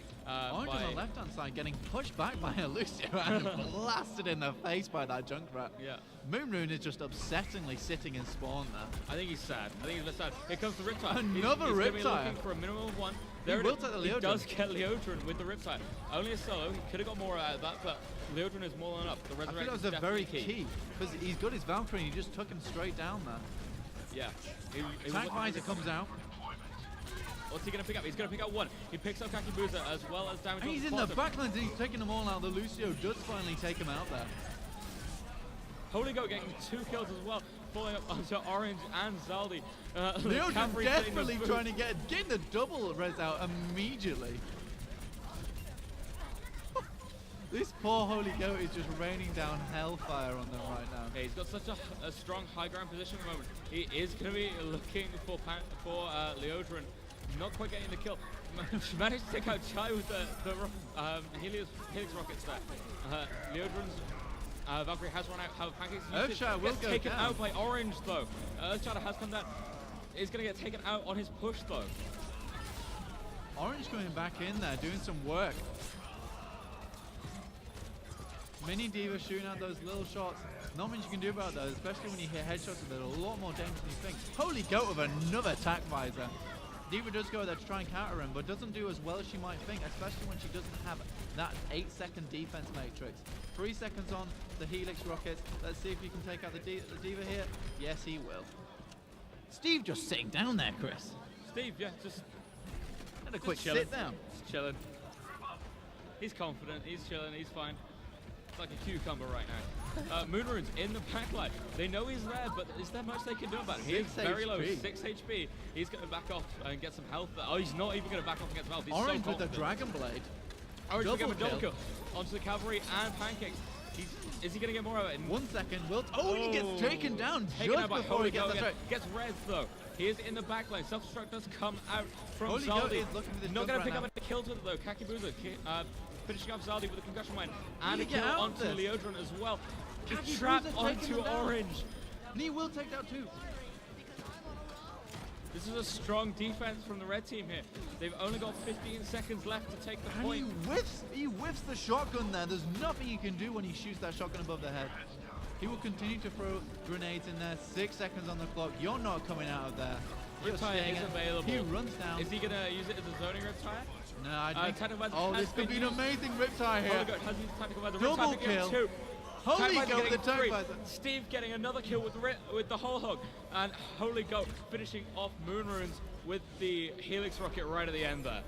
Orange on the left-hand side getting pushed back by a Lucio and blasted in the face by that Junkrat. Yeah. Moonrune is just upsettingly sitting in spawn there. I think he's sad. I think he's a bit sad. Here comes the Riptide. Another he's Riptide. He's going to be looking for a minimum of one. There he will take the Leodron. He does get Leodron with the Riptide. Only a solo. He could have got more out of that, but Leodron is more than enough. The Resurrect I think that was a very key because he's got his Valkyrie and he just took him straight down there. Yeah. Tank Visor comes out. What's he going to pick up? He's going to pick up one. He picks up Kakibuza as well as damage. And he's in the backline and he's taking them all out. The Lucio does finally take him out there. Holy Goat getting 2 kills as well, falling up onto Orange and Zaldi. Leodron desperately trying to get the double res out immediately. This poor Holy Goat is just raining down hellfire on them right now. Yeah, he's got such a strong high ground position at the moment. He is going to be looking for Leodron. Not quite getting the kill. Managed to take out Chai with the Helix rockets there. Leodron's Valkyrie has run out. How Pancakes Earthshadow will go taken down. out by Orange though. Earthshadow has come down. He's going to get taken out on his push though. Orange coming back in there, doing some work. Mini D.Va shooting out those little shots. Not much you can do about those, especially when you hit headshots that are a lot more dangerous than you think. Holy Goat with another attack visor. D.Va does go there to try and counter him, but doesn't do as well as she might think, especially when she doesn't have that 8-second defense matrix. 3 seconds on the Helix rockets. Let's see if he can take out the D.Va here. Yes, he will. Steve just sitting down there, Chris. Steve, yeah, just had a quick chilling. sit down. Just chilling. He's confident. He's chilling. He's fine. It's like a cucumber right now. Moonrune's in the backline. They know he's there, but is there much they can do about it? He is very low, 6 HP. He's going to back off and get some health. Oh, he's not even going to back off and get some health. He's Orange so with the Dragon Blade. Orange will get a double kill onto the Cavalry and Pancakes. Is he going to get more of it? 1 second. He gets taken down taken just out by before Holy he gets Goat the again. strike. Gets res though. He is in the backline. Self-destruct does come out from Holy Goat Zaldi. is looking for this Not going to jump pick right up any kills with it though. Kakibuza finishing off Zaldi with a concussion mine and a He get kill out onto this. Leodron as well. He's Kakibuza trapped taking onto him down. Orange. And he will take out 2. This is a strong defense from the red team here. They've only got 15 seconds left to take the And point. he whiffs the shotgun there. There's nothing he can do when he shoots that shotgun above the head. He will continue to throw grenades in there. 6 seconds on the clock. You're not coming out of there. You're Riptide staying is in. available. He runs down. Is he going to use it as a zoning Riptide? No, I Tactical Visor Oh, has this could been be an used. amazing Riptide here. Holy Goat has used Tactical Visor. Double Riptide picking up kill. 2. Holy Tank Visor Goat with getting the Tank 3. Visor. Steve getting another kill with the whole hog. And Holy Goat finishing off Moonrunes with the Helix rocket right at the end there.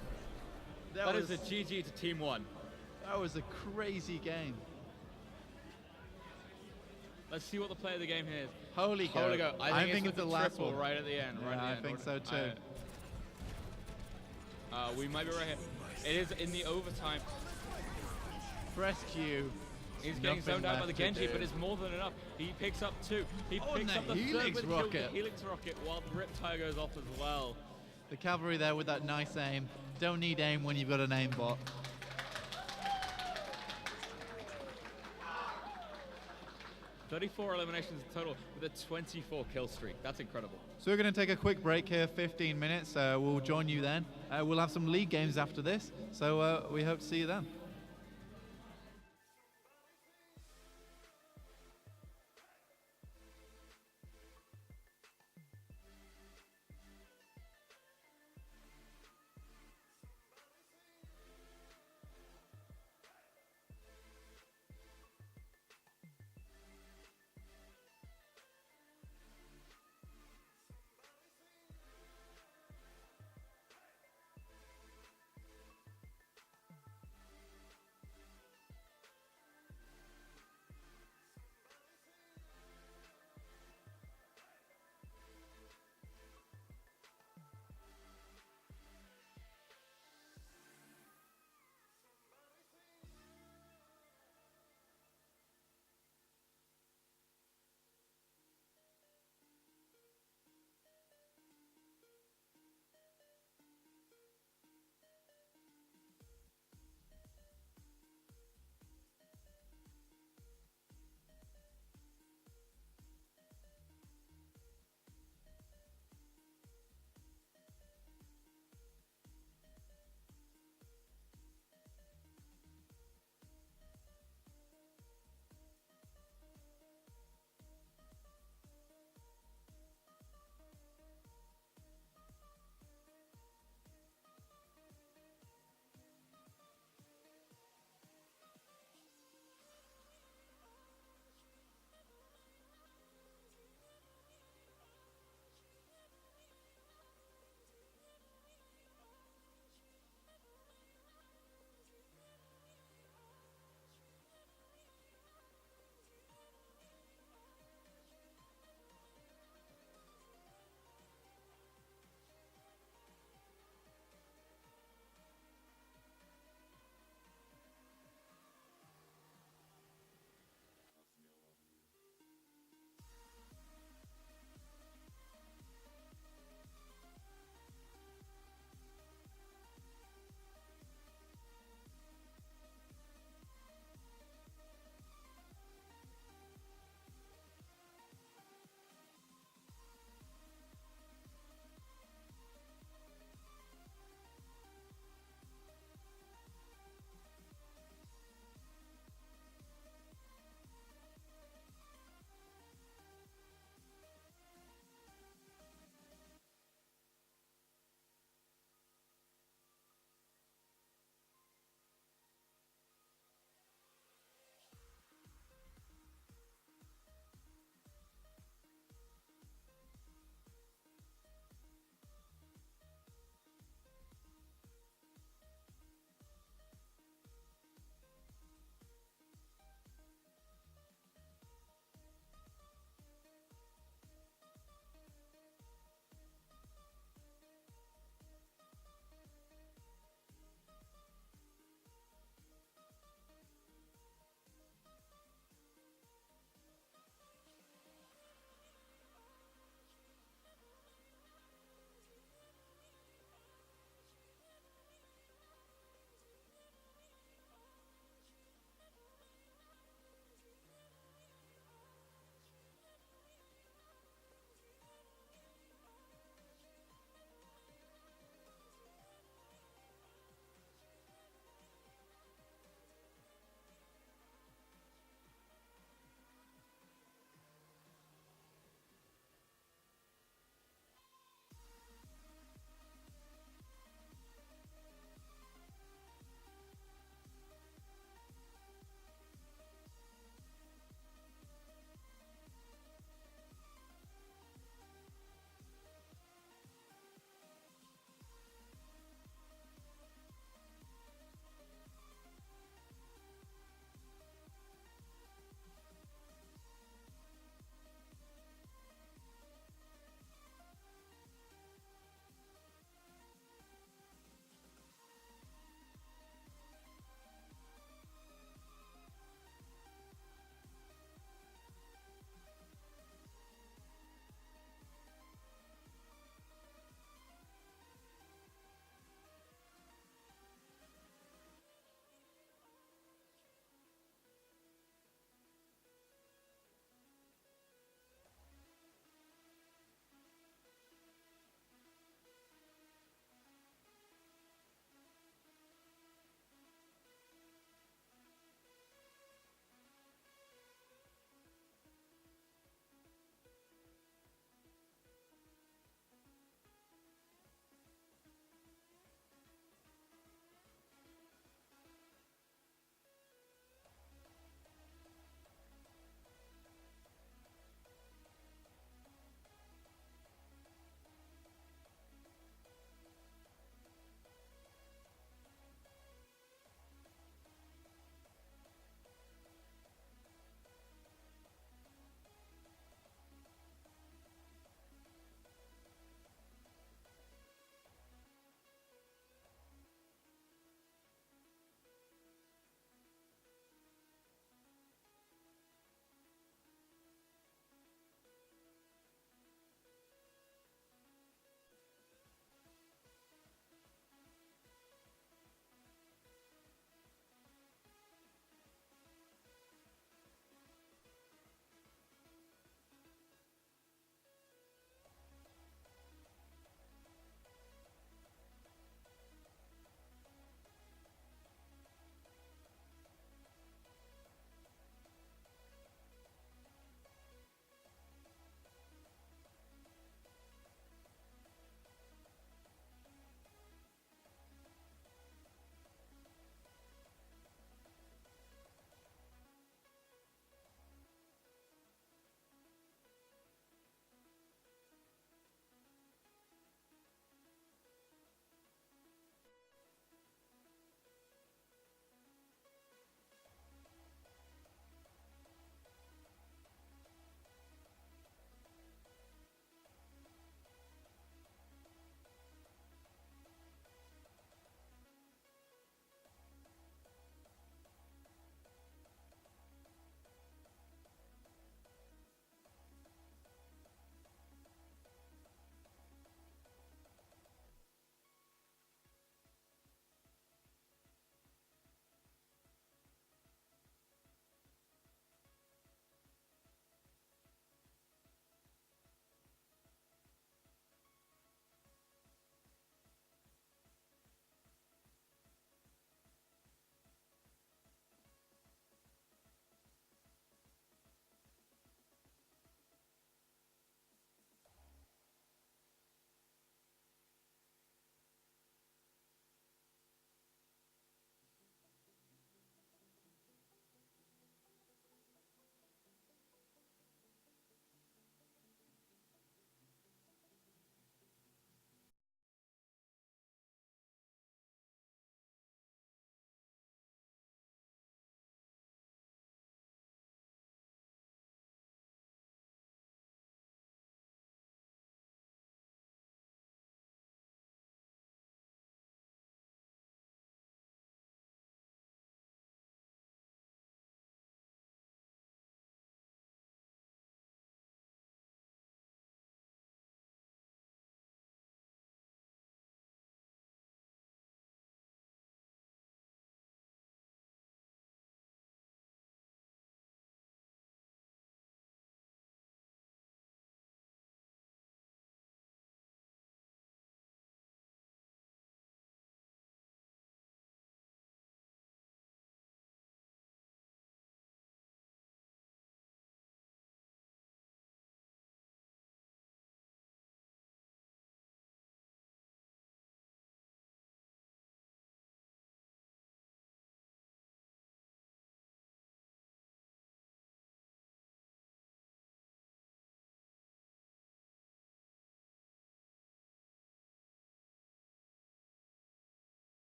That is a GG to Team 1. That was a crazy game. Let's see what the play of the game here is. Holy Goat. Holy Goat. I think it's the the last triple one. right at the end. Yeah, Right at the I end. think so too. We might be right here. It is in the overtime. Press Q. He's getting Nothing zoned out by the left to Genji, do. but it's more than enough. He picks up 2. He picks and up the the third Helix with the kill with rocket. the Helix rocket while the Riptide goes off as well. The cavalry there with that nice aim. Don't need aim when you've got an aimbot. "34 eliminations in total with a 24 kill streak. That's incredible. So we're going to take a quick break here, 15 minutes. We'll join you then. We'll have some league games after this, so we hope to see you then.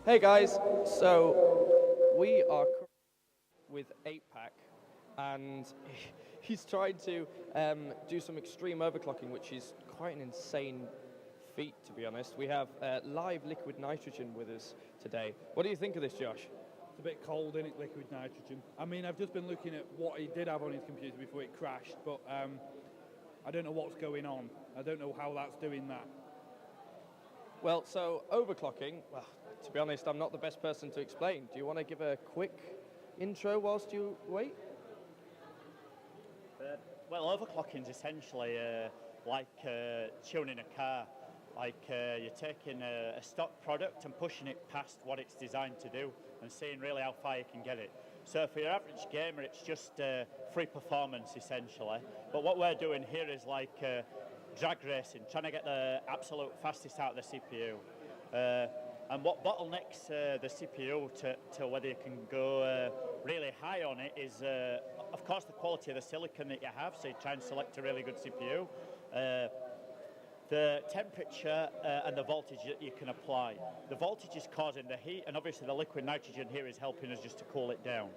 Hey guys, so we are with 8-Pack and he's trying to do some extreme overclocking, which is quite an insane feat, to be honest. We have live liquid nitrogen with us today. What do you think of this, Josh? It's a bit cold, isn't it, liquid nitrogen? I mean, I've just been looking at what he did have on his computer before it crashed, but I don't know what's going on. I don't know how that's doing that. Well, so overclocking, well, to be honest, I'm not the best person to explain. Do you want to give a quick intro whilst you wait? Well, overclocking is essentially like tuning a car. Like you're taking a stock product and pushing it past what it's designed to do and seeing really how far you can get it. So for your average gamer, it's just free performance essentially. But what we're doing here is like drag racing, trying to get the absolute fastest out of the CPU. And what bottlenecks the CPU to whether you can go really high on it is, of course, the quality of the silicon that you have. So you try and select a really good CPU. The temperature and the voltage that you can apply. The voltage is causing the heat, and obviously the liquid nitrogen here is helping us just to cool it down.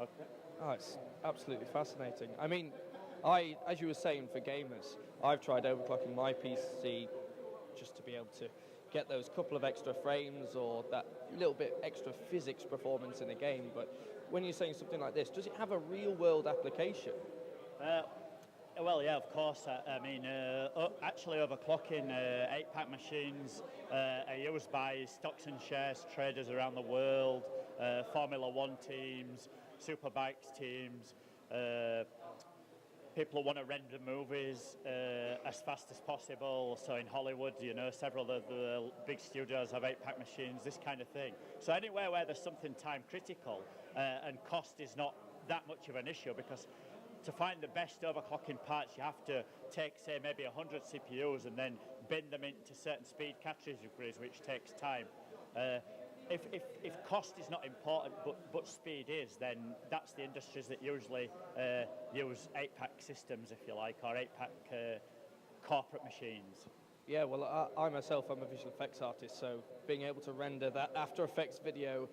Okay. Oh, it's absolutely fascinating. I mean, as you were saying, for gamers, I've tried overclocking my PC just to be able to get those couple of extra frames or that little bit extra physics performance in a game. But when you're saying something like this, does it have a real-world application? Well, yeah, of course. I mean, actually overclocking 8-Pack machines are used by stocks and shares traders around the world, Formula One teams, Superbikes teams, people who want to render movies as fast as possible. So in Hollywood, you know, several of the big studios have 8-Pack machines, this kind of thing. So anywhere where there's something time critical and cost is not that much of an issue, because to find the best overclocking parts, you have to take, say, maybe 100 CPUs and then bend them into certain speed categories, which takes time. If cost is not important, but speed is, then that's the industries that usually use 8-Pack systems, if you like, or 8-Pack corporate machines. Yeah, well, I myself, I'm a visual effects artist, so being able to render that After Effects video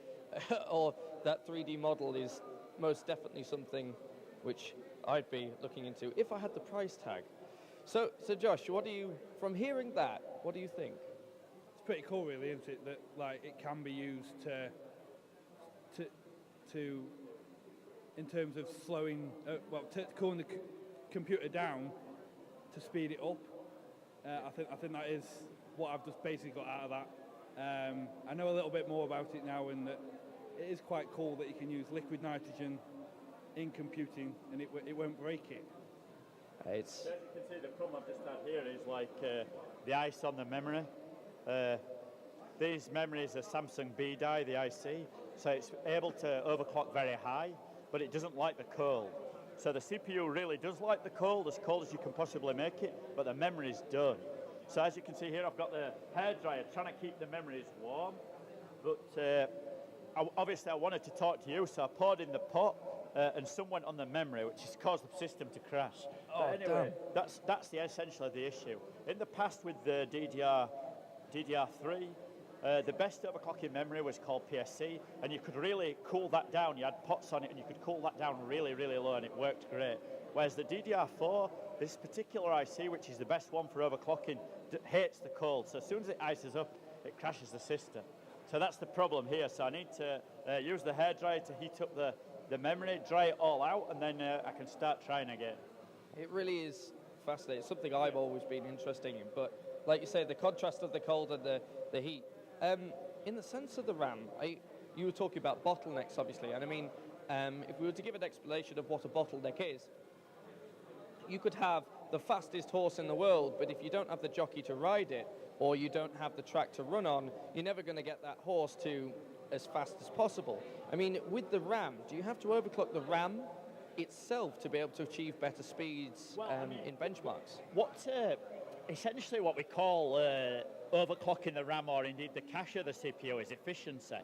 or that 3D model is most definitely something which I'd be looking into if I had the price tag. So Josh, from hearing that, what do you think? It's pretty cool, really, isn't it? That like it can be used to in terms of slowing, cooling the computer down to speed it up. I think that is what I've just basically got out of that. I know a little bit more about it now, and that it is quite cool that you can use liquid nitrogen in computing and it won't break it. As you can see, the problem I've just had here is like the ice on the memory. These memories are Samsung B die, the IC, so it's able to overclock very high, but it doesn't like the cold. So the CPU really does like the cold as you can possibly make it, but the memories don't. So as you can see here, I've got the hairdryer trying to keep the memories warm, but obviously I wanted to talk to you, so I poured in the pot and some went on the memory, which has caused the system to crash. Oh, but anyway, damn. that's the essentially the issue. In the past with the DDR3, the best overclocking memory was called PSC, and you could really cool that down. You had pots on it and you could cool that down really, really low, and it worked great. Whereas the DDR4, this particular IC, which is the best one for overclocking, hates the cold. So as soon as it ices up, it crashes the system. So that's the problem here. So I need to use the hairdryer to heat up the memory, dry it all out, and then I can start trying again. It really is fascinating. It's something I've always been interested in. But like you say, the contrast of the cold and the heat. In the sense of the RAM, you were talking about bottlenecks, obviously. And I mean, if we were to give an explanation of what a bottleneck is, you could have the fastest horse in the world, but if you don't have the jockey to ride it, or you don't have the track to run on, you're never going to get that horse to as fast as possible. I mean, with the RAM, do you have to overclock the RAM itself to be able to achieve better speeds in benchmarks? Essentially what we call overclocking the RAM, or indeed the cache of the CPU, is efficiency.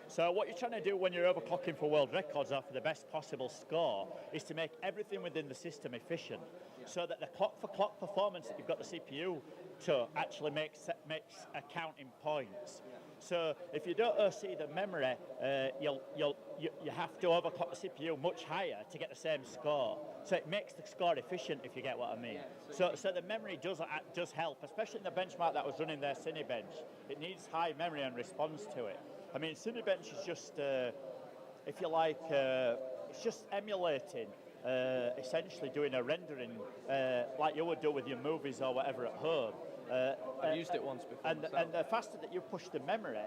So what you're trying to do when you're overclocking for world records or for the best possible score is to make everything within the system efficient, so that the clock-for-clock performance that you've got the CPU to actually makes accounting points. So if you don't see the memory, you have to overclock the CPU much higher to get the same score. So it makes the score efficient, if you get what I mean. So the memory does help, especially in the benchmark that was running there, Cinebench. It needs high memory and response to it. I mean, Cinebench is just, if you like, it's just emulating, essentially doing a rendering like you would do with your movies or whatever at home. I've used it once before. And the faster that you push the memory,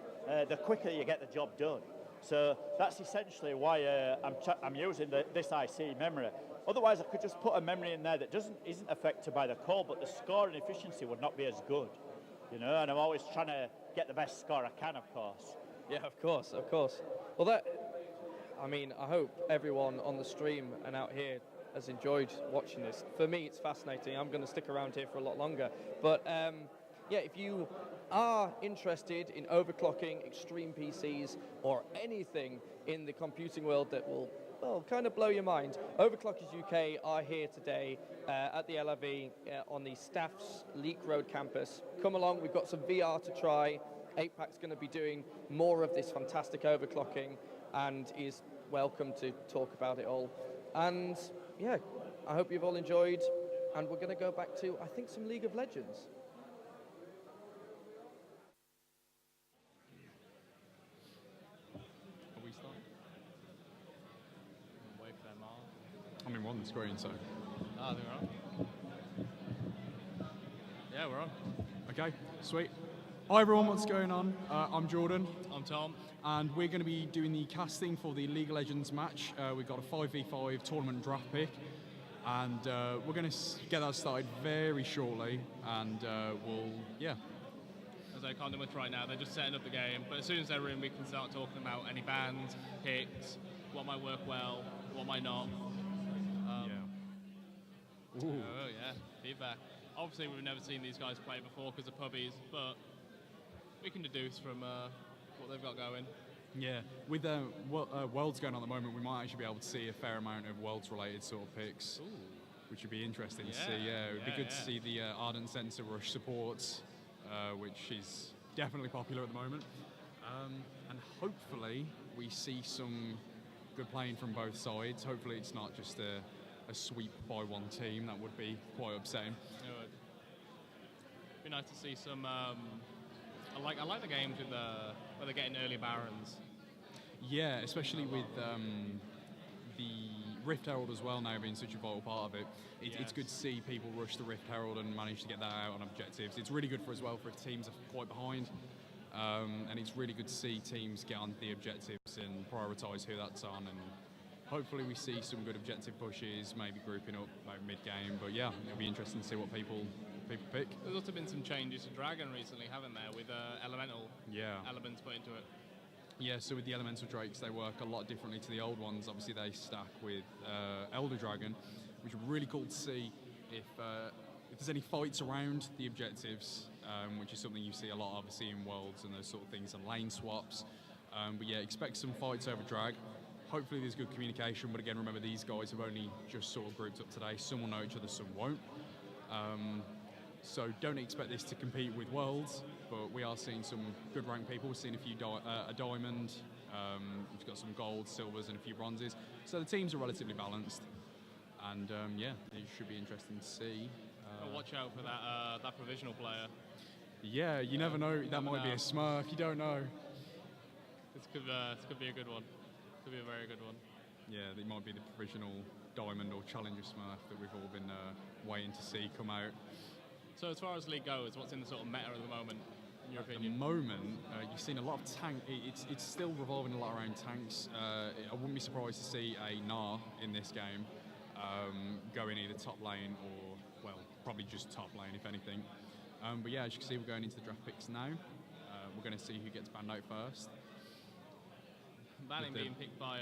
the quicker you get the job done. So that's essentially why I'm using this IC memory. Otherwise, I could just put a memory in there that isn't affected by the call, but the score and efficiency would not be as good. You know, and I'm always trying to get the best score I can, of course. Yeah, of course. Well, I hope everyone on the stream and out here has enjoyed watching this. For me, it's fascinating. I'm going to stick around here for a lot longer. But if you are interested in overclocking extreme PCs or anything in the computing world that will, kind of blow your mind, Overclockers UK are here today at the LRV on the Staff's Leek Road campus. Come along, we've got some VR to try. APAC's going to be doing more of this fantastic overclocking and is welcome to talk about it all. And yeah, I hope you've all enjoyed, and we're going to go back to, I think, some League of Legends. Are we starting? Wait for them on. I'm in one screen, so. I think we're on. Yeah, we're on. Okay, sweet. Hi everyone, what's going on? I'm Jordan. I'm Tom. And we're going to be doing the casting for the League of Legends match. We've got a 5v5 tournament draft pick. And we're going to get that started very shortly. And As I can't do much right now, they're just setting up the game. But as soon as they're in, we can start talking about any bans, picks, what might work well, what might not. Oh yeah, feedback. Obviously, we've never seen these guys play before because of pubbies, but we can deduce from what they've got going. Yeah, with Worlds going on at the moment, we might actually be able to see a fair amount of Worlds-related sort of picks, which would be interesting to see. Yeah, it would be good to see the Ardent Sensor Rush supports, which is definitely popular at the moment. And hopefully we see some good playing from both sides. Hopefully it's not just a sweep by one team. That would be quite upsetting. It would. Be nice to see some. I like the games with where they're getting early barons. Yeah, especially with the Rift Herald as well now being such a vital part of it. It's good to see people rush the Rift Herald and manage to get that out on objectives. It's really good for as well for if teams are quite behind. And it's really good to see teams get on the objectives and prioritise who that's on. And hopefully we see some good objective pushes, maybe grouping up like mid-game. But yeah, it'll be interesting to see what people pick. There's also been some changes to Dragon recently, haven't there, with elemental elements put into it. Yeah, so with the elemental drakes, they work a lot differently to the old ones. Obviously, they stack with Elder Dragon, which would be really cool to see if there's any fights around the objectives, which is something you see a lot, obviously, in Worlds and those sort of things, and lane swaps. But yeah, expect some fights over Drag. Hopefully there's good communication, but again, remember these guys have only just sort of grouped up today. Some will know each other, some won't. So don't expect this to compete with Worlds, but we are seeing some good ranked people. We've seen a few a diamond, we've got some gold, silvers, and a few bronzes. So the teams are relatively balanced, and yeah, it should be interesting to see. Watch out for that provisional player. Yeah, you never know. That might be a Smurf. You don't know. This could be a good one. Could be a very good one. Yeah, it might be the provisional diamond or challenger Smurf that we've all been waiting to see come out. So as far as League goes, what's in the sort of meta at the moment, in your opinion? At the moment, you've seen a lot of tank. It's still revolving a lot around tanks. I wouldn't be surprised to see a Gnar in this game going either top lane or, well, probably just top lane if anything. But yeah, as you can see, we're going into the draft picks now. We're going to see who gets banned out first. Banning being picked by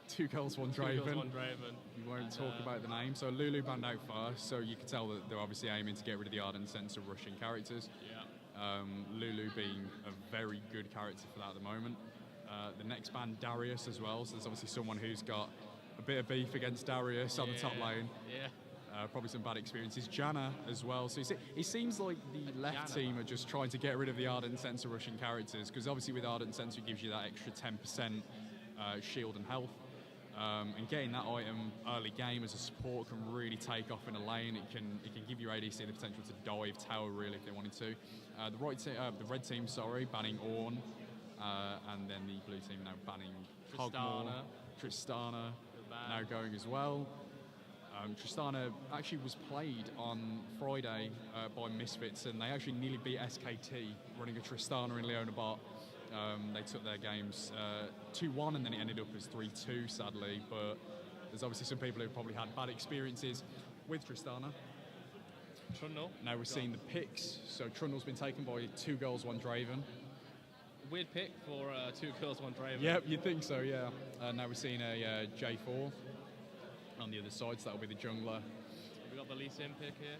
Two Girls, One Draven. You won't and, talk about the name. So Lulu banned out first, so you can tell that they're obviously aiming to get rid of the Ardent Sensor rushing characters. Yeah. Lulu being a very good character for that at the moment. The next ban, Darius as well, so there's obviously someone who's got a bit of beef against Darius on the top lane. Yeah. Probably some bad experiences. Janna as well. So it seems like the left team are just trying to get rid of the Ardent Sensor rushing characters, because obviously with Ardent Sensor it gives you that extra 10% shield and health. And getting that item early game as a support can really take off in a lane. It can give your ADC the potential to dive tower really if they wanted to. The red team, banning Ornn, and then the blue team now banning Cogmore. Tristana now going as well. Tristana actually was played on Friday by Misfits, and they actually nearly beat SKT running a Tristana in Leona bot. They took their games 2-1, and then it ended up as 3-2, sadly. But there's obviously some people who've probably had bad experiences with Tristana. Trundle. Now we're seeing the picks. So Trundle's been taken by 2 girls, 1 Draven. Weird pick for 2 girls, 1 Draven. Yep, you'd think so, yeah. Now we're seeing a J4 on the other side, so that'll be the jungler. We got the Lee Sin pick here.